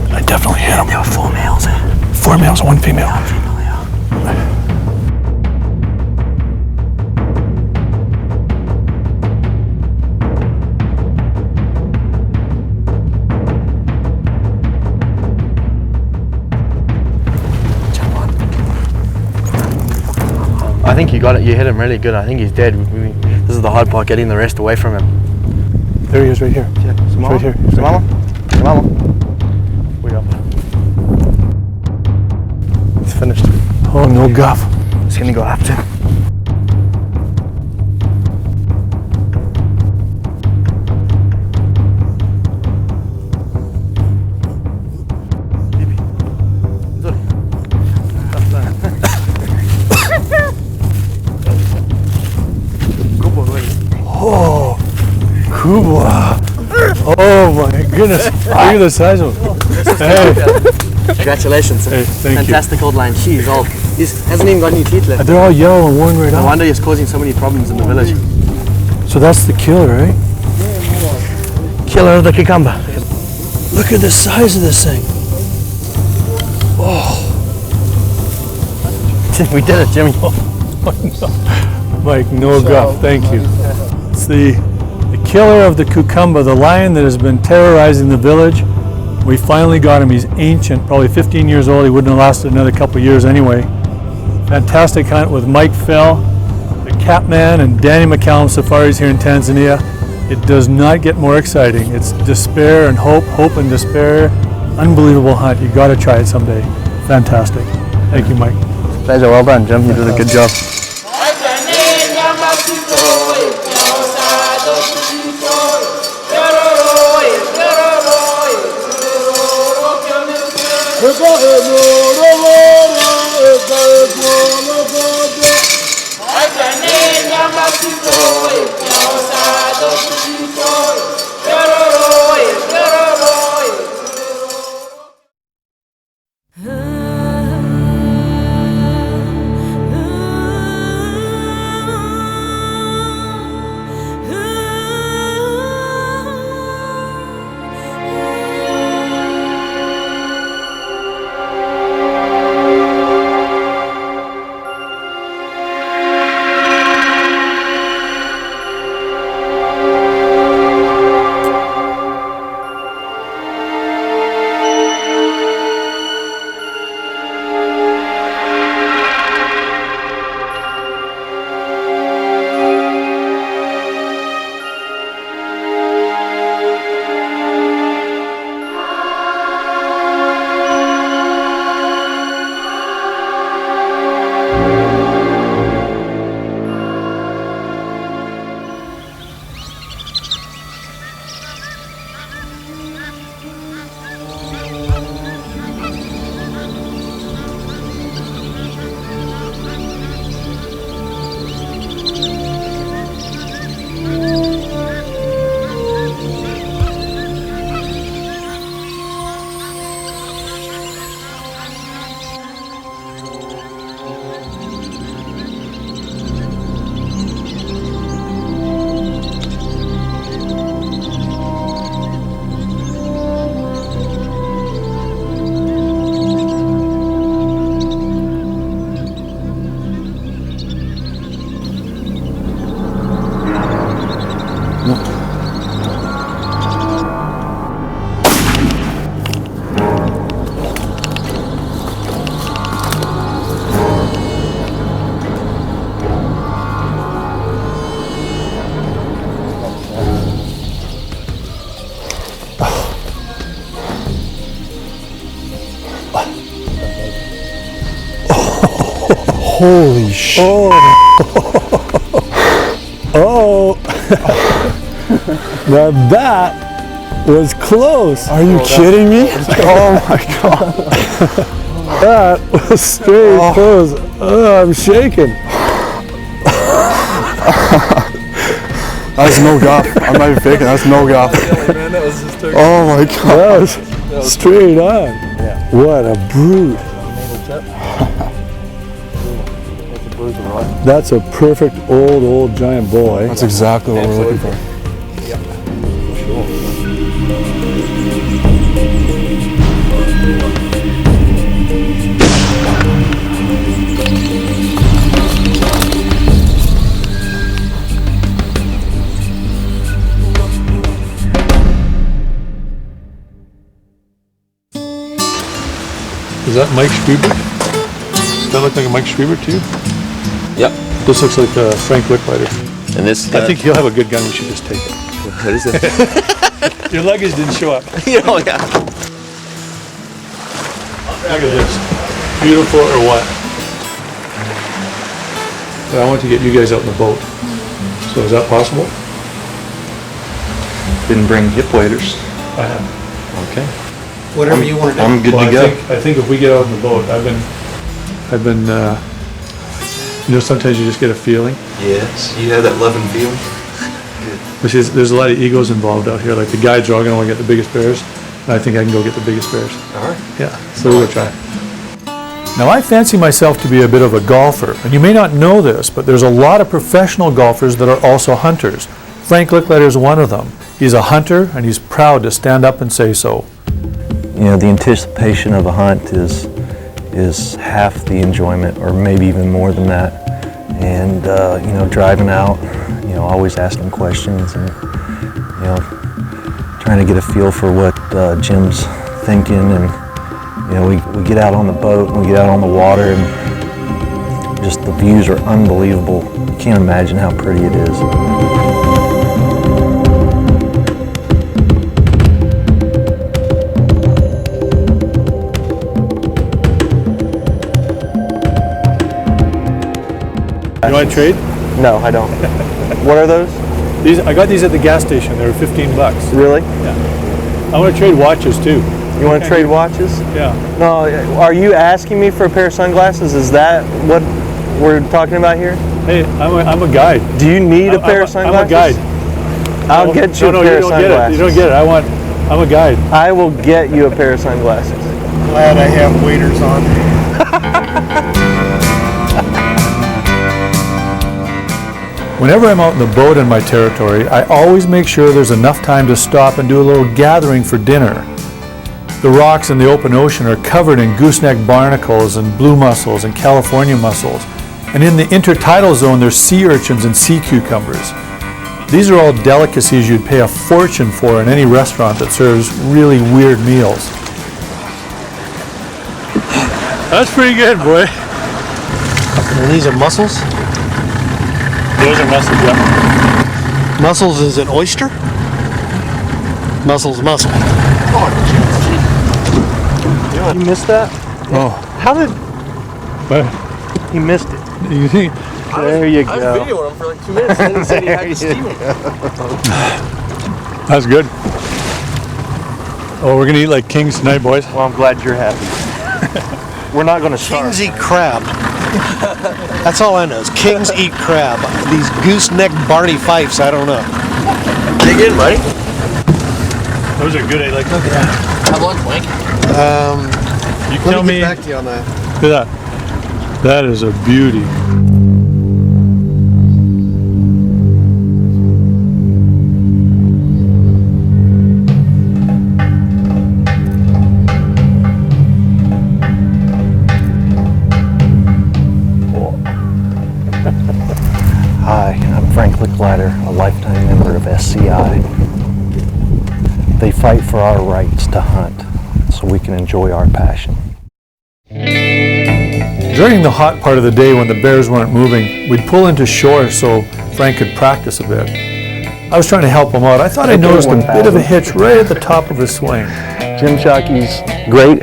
I definitely hit him. There were 4 males there. 4 males, 1 female. One female, yeah. I think you got it. You hit him really good. I think he's dead. This is the hard part, getting the rest away from him. There he is, right here. Yeah, He's right here. He's right here. Samama. We got it. It's finished. Oh, no guff. It's gonna go after. kubwa. Oh my goodness. Look at the size of him. Hey, Congratulations. hey, thank Fantastic old lion. He hasn't even got any teeth you. left. They're all yellow and worn right No off. wonder he's causing so many problems in the village. So that's the killer, right? Killer of the cucumber. Look at the size of this thing. We did it, Jimmy. Mike, no guff, thank you. It's the killer of the cucumber, the lion that has been terrorizing the village. We finally got him. He's ancient, probably 15 years old. He wouldn't have lasted another couple years anyway. Fantastic hunt with Mike Fell, the Catman, and Danny McCallum Safaris here in Tanzania. It does not get more exciting. It's despair and hope, hope and despair. Unbelievable hunt. You got to try it someday. Fantastic. Thank you, Mike. Pleasure, well done, Jim. You did a good job. Holy shit. Oh. Now that was close. Are you kidding me? Oh my god. That was straight close. Oh, I'm shaking. That's no guff. I'm not even faking. That's no guff. Oh my god. That was straight on. Yeah. What a brute. That's a perfect old giant boy. That's exactly what we're looking for. Is that Mike Schreiber? Does that look like a Mike Schreiber to you? Yep. This looks like a Frank Wicklider. And this, I think he'll have a good gun. We should just take it. what is it? Your luggage didn't show up. Oh yeah. Look at this. Beautiful or what? But I want to get you guys out in the boat. So is that possible? Didn't bring hip waders. I have. Okay. Whatever you want to do. I'm good to go. I think if we get out in the boat, I've been, you know, sometimes you just get a feeling. Yes, you have that loving feeling. Good. But see, there's a lot of egos involved out here. Like the guides are all gonna want to get the biggest bears, and I think I can go get the biggest bears. All right. Yeah, so we'll try. Now I fancy myself to be a bit of a golfer, and you may not know this, but there's a lot of professional golfers that are also hunters. Frank Licklider is one of them. He's a hunter, and he's proud to stand up and say so. You know, the anticipation of a hunt is half the enjoyment, or maybe even more than that. And you know, driving out, you know, always asking questions and, you know, trying to get a feel for what Jim's thinking. And, you know, we get out on the boat and we get out on the water, and just the views are unbelievable. You can't imagine how pretty it is. You want to trade? No, I don't. What are those? These I got these at the gas station. They were $15. Really? I want to trade watches too. You want to trade watches? Yeah. No, are you asking me for a pair of sunglasses? Is that what we're talking about here? Hey, I'm a guide. Do you need a pair of sunglasses? I'm a guide. I'll get you No, a pair you of don't get sunglasses. it. You don't get it. I'm a guide. I will get you a pair of sunglasses. Glad I have waders on. Whenever I'm out in the boat in my territory, I always make sure there's enough time to stop and do a little gathering for dinner. The rocks in the open ocean are covered in gooseneck barnacles and blue mussels and California mussels. And in the intertidal zone, there's sea urchins and sea cucumbers. These are all delicacies you'd pay a fortune for in any restaurant that serves really weird meals. That's pretty good, boy. And these are mussels. Those are mussels, yeah. Mussels is an oyster. Mussels, mussel. You missed that? Oh. How did But he missed it? you think? There you go. videoing him for like 2 minutes, and then he said he had to steam him. That's good. Oh, we're gonna eat like kings tonight, boys. Well, I'm glad you're happy. We're not going to starve. Kings eat crab. That's all I know is kings eat crab. These gooseneck Barney Fifes, I don't know. Dig in, buddy. Those are good. I like. Look at that. Have lunch, Mike. You Let tell me me. get back to you on that. Look at that. That is a beauty. Hi, I'm Frank Licklider, a lifetime member of SCI. They fight for our rights to hunt so we can enjoy our passion. During the hot part of the day when the bears weren't moving, we'd pull into shore so Frank could practice a bit. I was trying to help him out. I thought I noticed a bit of a hitch right at the top of his swing. Jim Shockey's great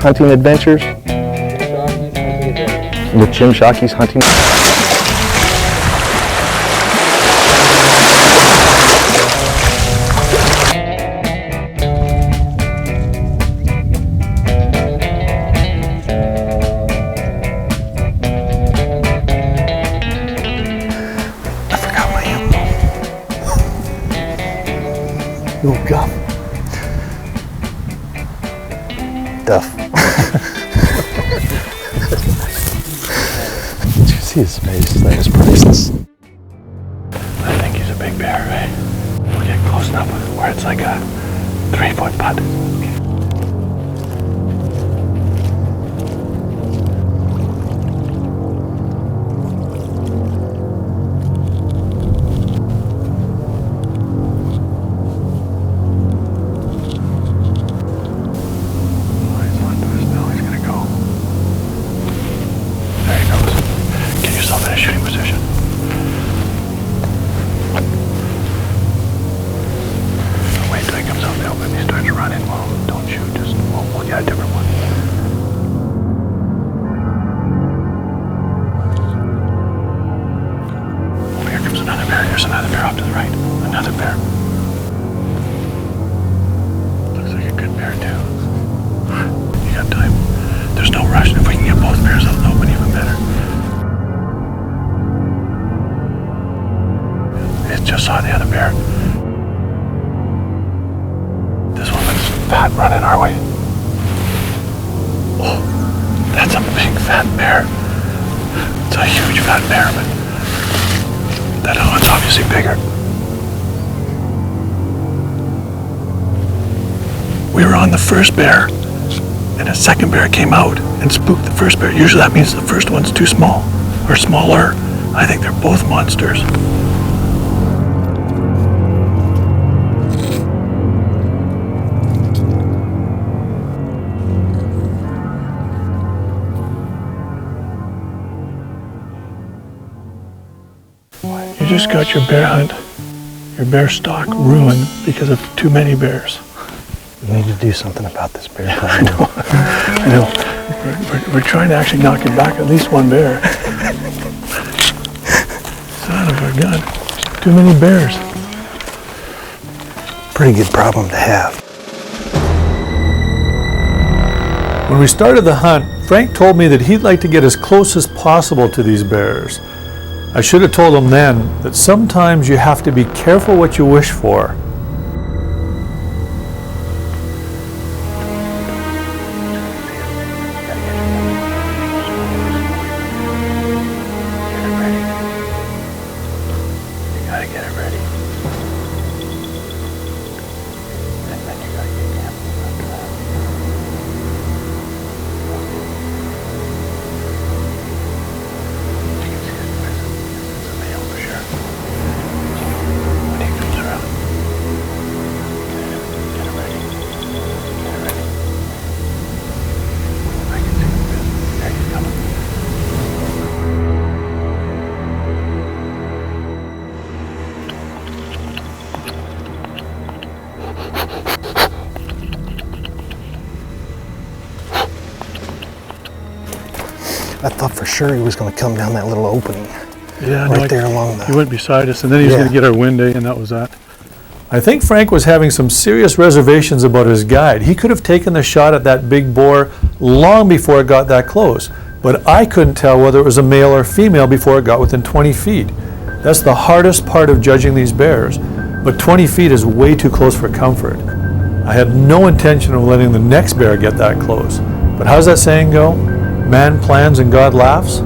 hunting adventures with Jim Shockey's hunting. Oh, God. Duff. Did you see his face? That was priceless. I think he's a big bear, right? We'll get close enough where it's like a 3-foot putt. Shooting position. Wait till he comes out in the open. He starts running. Well, don't shoot. Just we'll get a different one. Oh, here comes another bear. There's another bear off to the right. Another bear. Looks like a good bear too. You got time. There's no rush. If we can get both bears out in the open, even better. just saw the other bear. This woman's fat running our way. Oh, that's a big fat bear. It's a huge fat bear, but that other one's obviously bigger. We were on the first bear, and a second bear came out and spooked the first bear. Usually that means the first one's too small, or smaller. I think they're both monsters. You just got your bear hunt, your bear stock ruined because of too many bears. We need to do something about this bear problem. I know. We're trying to actually knock it back at least one bear. Son of a gun. Too many bears. Pretty good problem to have. When we started the hunt, Frank told me that he'd like to get as close as possible to these bears. I should have told him then that sometimes you have to be careful what you wish for. I thought for sure he was going to come down that little opening. Yeah, right there along the... He went beside us, and then he was Yeah. going to get our wind day, and that was that. I think Frank was having some serious reservations about his guide. He could have taken the shot at that big boar long before it got that close, but I couldn't tell whether it was a male or female before it got within 20 feet. That's the hardest part of judging these bears, but 20 feet is way too close for comfort. I had no intention of letting the next bear get that close, but how's that saying go? Man plans and God laughs?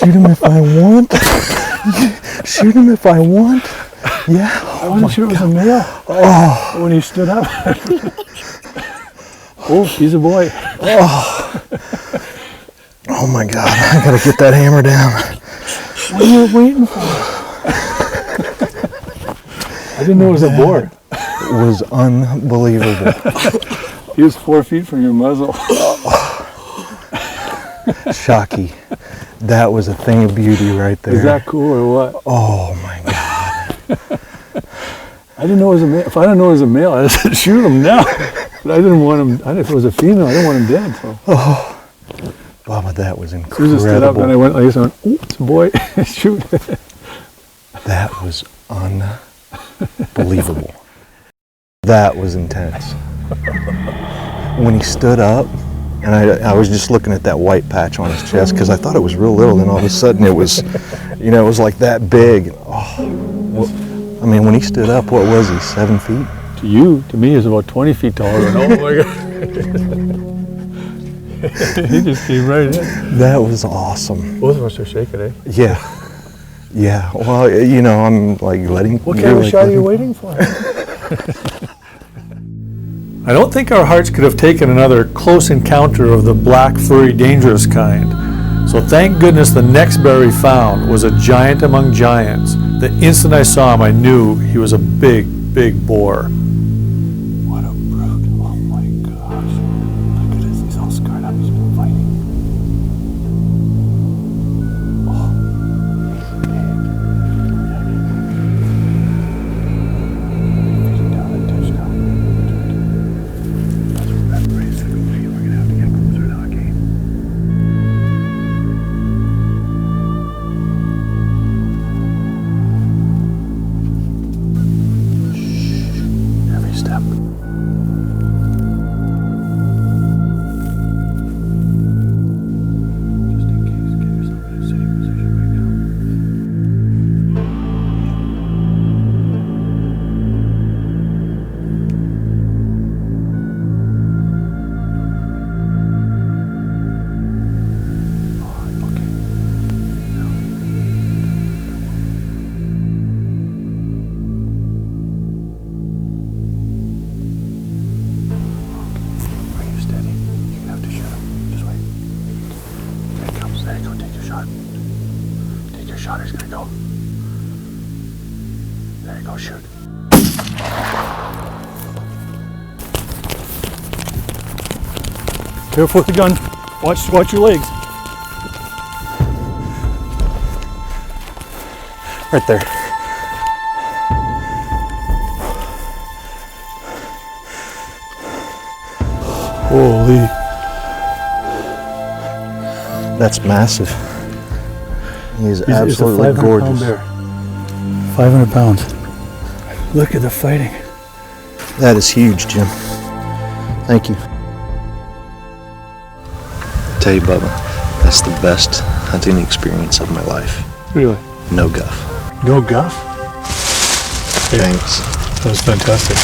Shoot him if I want. Shoot him if I want. Yeah. I wasn't sure it was a male. Oh. When he stood up. Oh, he's a boy. Oh my God, I gotta get that hammer down. What are you waiting for? I didn't know it was a boar. It was unbelievable. He was 4 feet from your muzzle. Shocky. That was a thing of beauty right there. Is that cool or what? Oh my God. I didn't know it was a male. If I didn't know it was a male, I'd said shoot him now. But I didn't want him, if it was a female, I didn't want him dead. So. Oh, Bubba, God, that was Susan stood up and I incredible. went like this and went, oh, it's a boy. Shoot. That was unbelievable. That was intense. When he stood up, and I was just looking at that white patch on his chest because I thought it was real little, and all of a sudden it was, you know, it was like that big. Oh, I mean, when he stood up, what was he, 7 feet? To you, to me, is about 20 feet taller. And oh my God. He just came right in. That was awesome. Both of us are shaking, eh? Yeah. Yeah. Well, you know, I'm like letting. What you're kind of like shot are you letting- waiting for? I don't think our hearts could have taken another close encounter of the black, furry, dangerous kind. So thank goodness the next bear we found was a giant among giants. The instant I saw him, I knew he was a big, big boar. What a brute. Oh my gosh. Look at this. He's all scarred up. He's been fighting. Every step. Just in case, get yourself in a sitting position right now. Okay. Are you steady? You're gonna have to shoot him. Just wait. There it comes. There you go. Take your shot. Take your shot. He's gonna go. There you go. Shoot. Careful with the gun. Watch your legs. Right there. Holy. That's massive. He's He's a absolutely 500 gorgeous. pound bear. 500 pounds. Look at the fighting. That is huge, Jim. Thank you. Tell you, Bubba, that's the best hunting experience of my life. Really? No guff. No guff? Thanks. That was fantastic.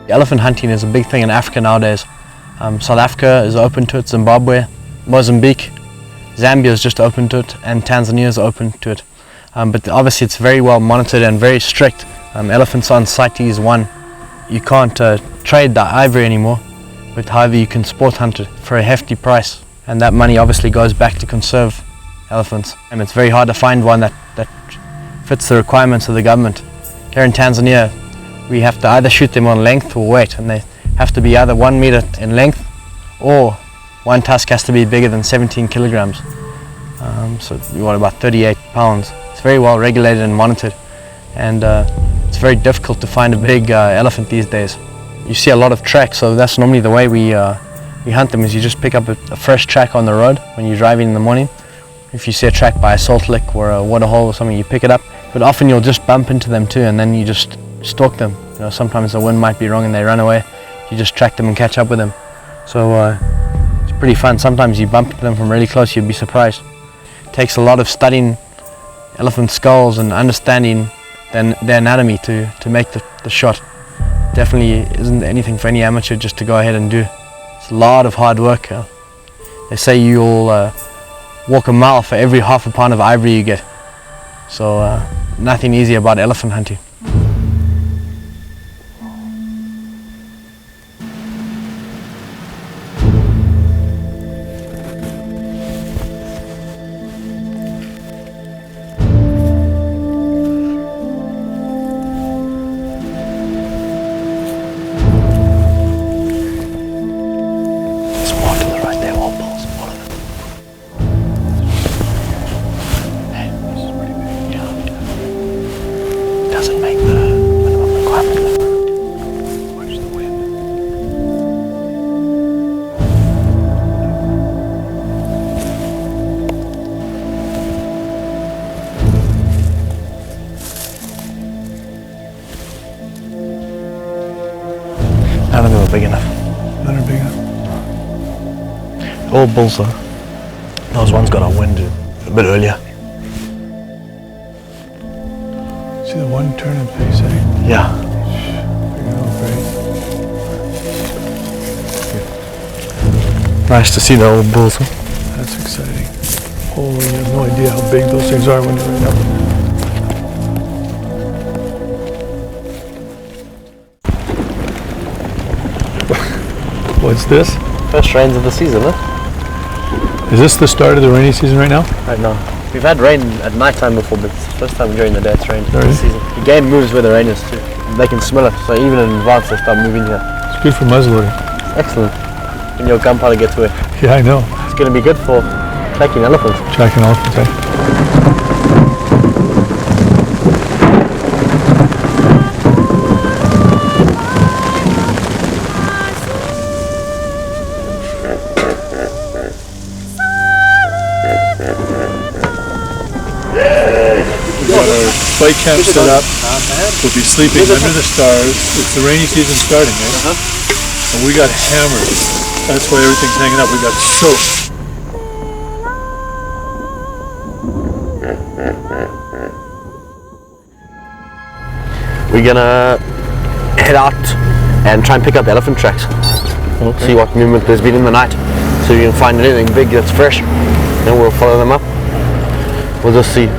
Elephant hunting is a big thing in Africa nowadays. South Africa is open to it, Zimbabwe, Mozambique, Zambia is just open to it, and Tanzania is open to it. But obviously it's very well monitored and very strict. Elephants on CITES 1. You can't trade the ivory anymore, but however you can sport hunt it for a hefty price. And that money obviously goes back to conserve elephants. And it's very hard to find one that fits the requirements of the government. Here in Tanzania, we have to either shoot them on length or weight, and they have to be either 1 meter in length or one tusk has to be bigger than 17 kilograms. So you want about 38 pounds. It's very well regulated and monitored, and it's very difficult to find a big elephant these days. You see a lot of tracks, so that's normally the way we hunt them, is you just pick up a fresh track on the road when you're driving in the morning. If you see a track by a salt lick or a water hole or something, you pick it up, but often you'll just bump into them too, and then you just stalk them. You know, sometimes the wind might be wrong and they run away. You just track them and catch up with them. So it's pretty fun. Sometimes you bump into them from really close, you'd be surprised. It takes a lot of studying elephant skulls and understanding their anatomy to make the shot. Definitely isn't anything for any amateur just to go ahead and do. It's a lot of hard work. They say you'll walk a mile for every half a pound of ivory you get. So nothing easy about elephant hunting. Doesn't All bulls though. Those ones got a wind a bit earlier. See the one turning facing? Yeah. Nice to see the old bulls. Huh? That's exciting. Oh, you have no idea how big those things are when you're right up. What's this? First rains of the season, huh? Is this the start of the rainy season right now? Right now. We've had rain at night time before, but it's the first time during the day it's rained Really? this season. The game moves where the rain is too. They can smell it, so even in advance they start moving here. It's good for muzzleloading. Excellent. When your gunpowder gets away. Yeah, I know. It's going to be good for tracking elephants. Tracking elephants, eh? Bike camp set up. We'll be sleeping under the stars. It's the rainy season starting, eh? And we got hammered. That's why everything's hanging up. We got soaked. We're gonna head out and try and pick up elephant tracks. See what movement there's been in the night. So you can find anything big that's fresh, then we'll follow them up. We'll just see.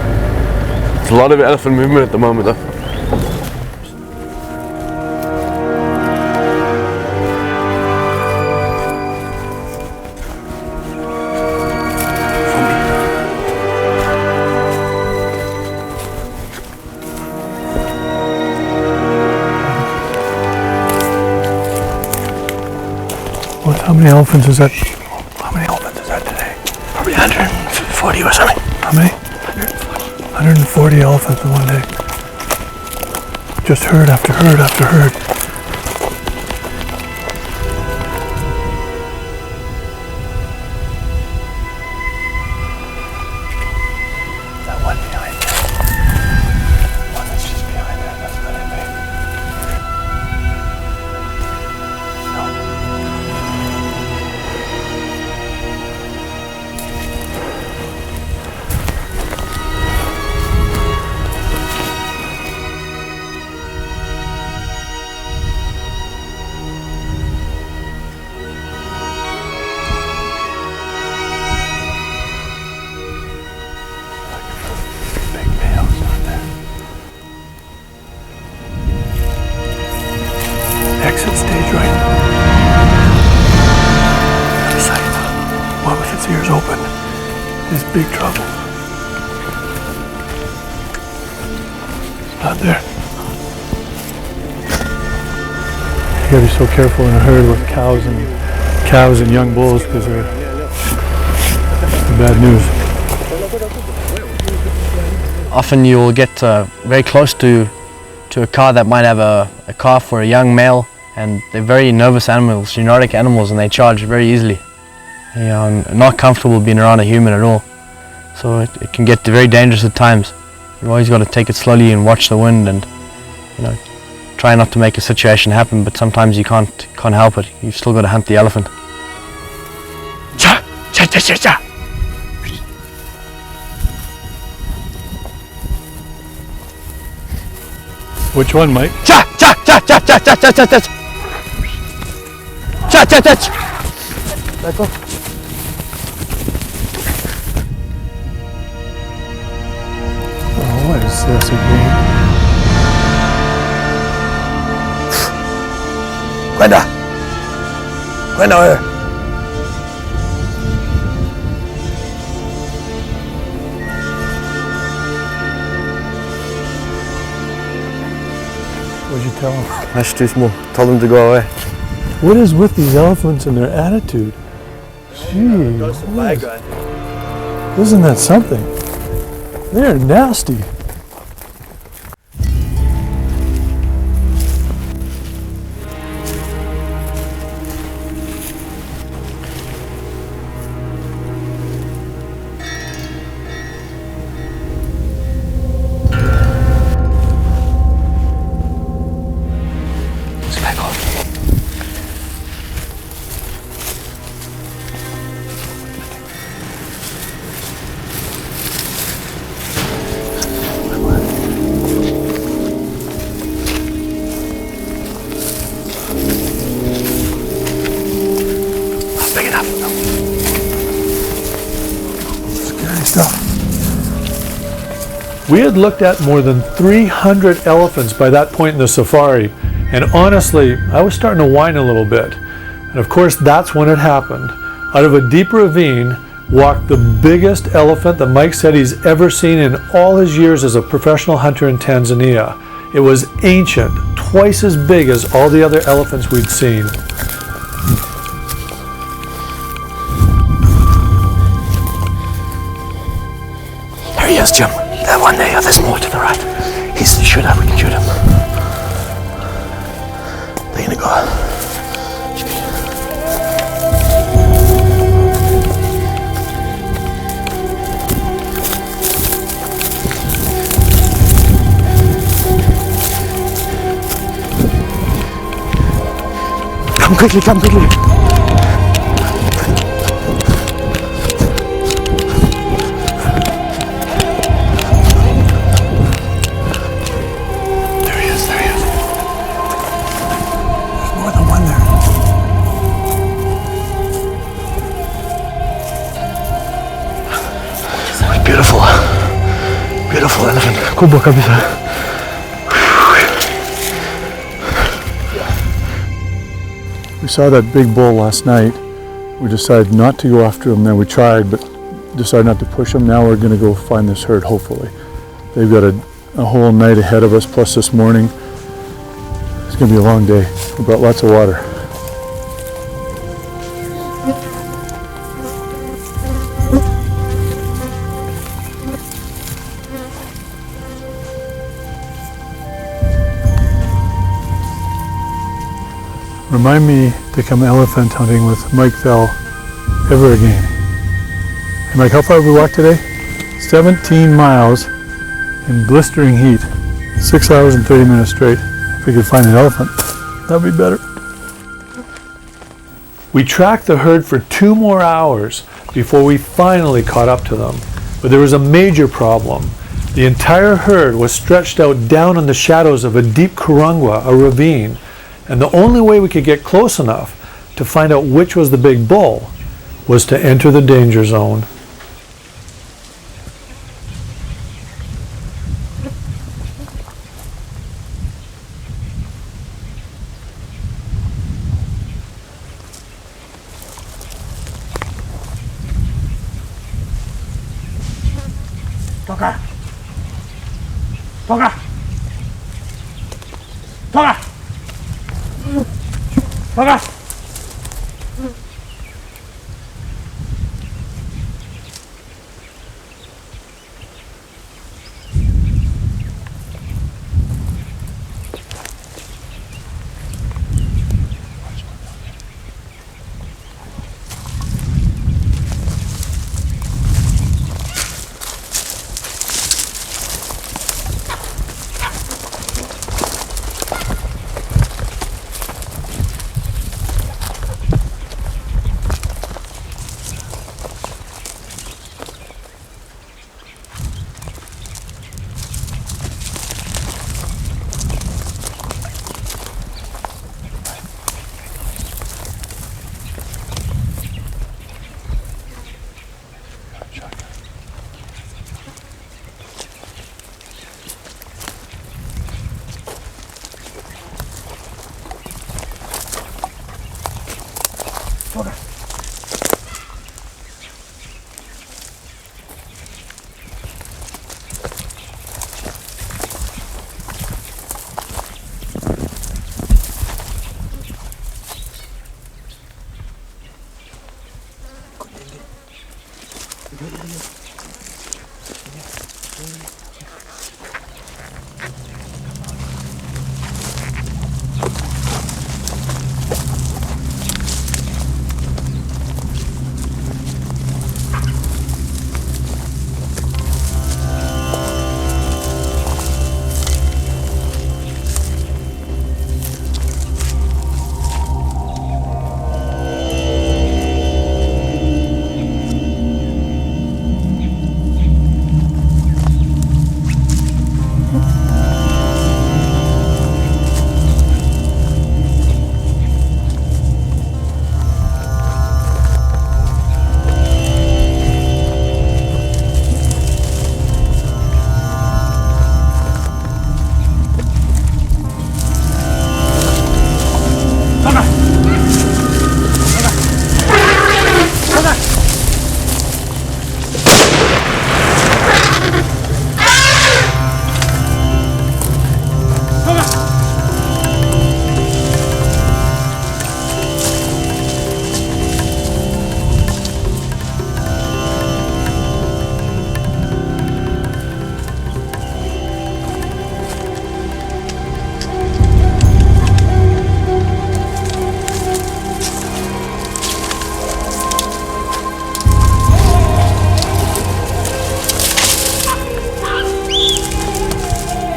It's a lot of elephant movement at the moment though. How many elephants is that? How many elephants is that today? Probably 140 or something. How many? 140 elephants in one day. Just herd after herd after herd. That one behind there. One that's just behind there. That's not it, babe. Big males on there. Exit stage right. Out of sight. One with its ears open is big trouble. Not there. You gotta be so careful in a herd with cows and young bulls because they're bad news. Often you'll get very close to a car that might have a calf or a young male, and they're very nervous animals, neurotic animals, and they charge very easily. You know, and not comfortable being around a human at all. So it can get very dangerous at times. You've always got to take it slowly and watch the wind, and you know, try not to make a situation happen. But sometimes you can't help it. You've still got to hunt the elephant. Cha cha cha cha cha. Which one, Mike? Cha cha cha cha cha cha cha cha cha. Cha cha cha. Back off. Oh, what is this again? Kwenda wewe. What'd you tell him? That's too small. Told them to go away. What is with these elephants and their attitude? Gee, isn't that something? They're nasty. big enough. Scary stuff. We had looked at more than 300 elephants by that point in the safari, and honestly, I was starting to whine a little bit. And of course, that's when it happened. Out of a deep ravine walked the biggest elephant that Mike said he's ever seen in all his years as a professional hunter in Tanzania. It was ancient, twice as big as all the other elephants we'd seen. There he is, Jim. That one there, there's more to the right. He's the shooter, we can shoot him. There you go. Come quickly, come quickly. There he is, there he is. There's more than one there. Beautiful. Beautiful elephant. Kubwa kabisa. We saw that big bull last night. We decided not to go after him. Then we tried, but decided not to push him. Now we're going to go find this herd, hopefully. They've got a whole night ahead of us, plus this morning. It's going to be a long day. We brought lots of water. Remind me to come elephant hunting with Mike Fell ever again. Hey Mike, how far have we walked today? 17 miles in blistering heat, 6 hours and 30 minutes straight. If we could find an elephant, that'd be better. We tracked the herd for 2 more hours before we finally caught up to them. But there was a major problem. The entire herd was stretched out down in the shadows of a deep kurungwa, a ravine. And the only way we could get close enough to find out which was the big bull was to enter the danger zone. Toka! Toka! Toka! Toka!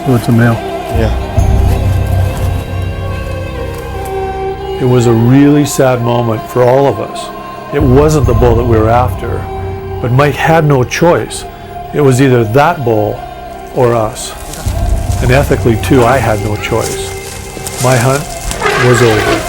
So it's a male. Yeah. It was a really sad moment for all of us. It wasn't the bull that we were after, but Mike had no choice. It was either that bull or us. And ethically too, I had no choice. My hunt was over.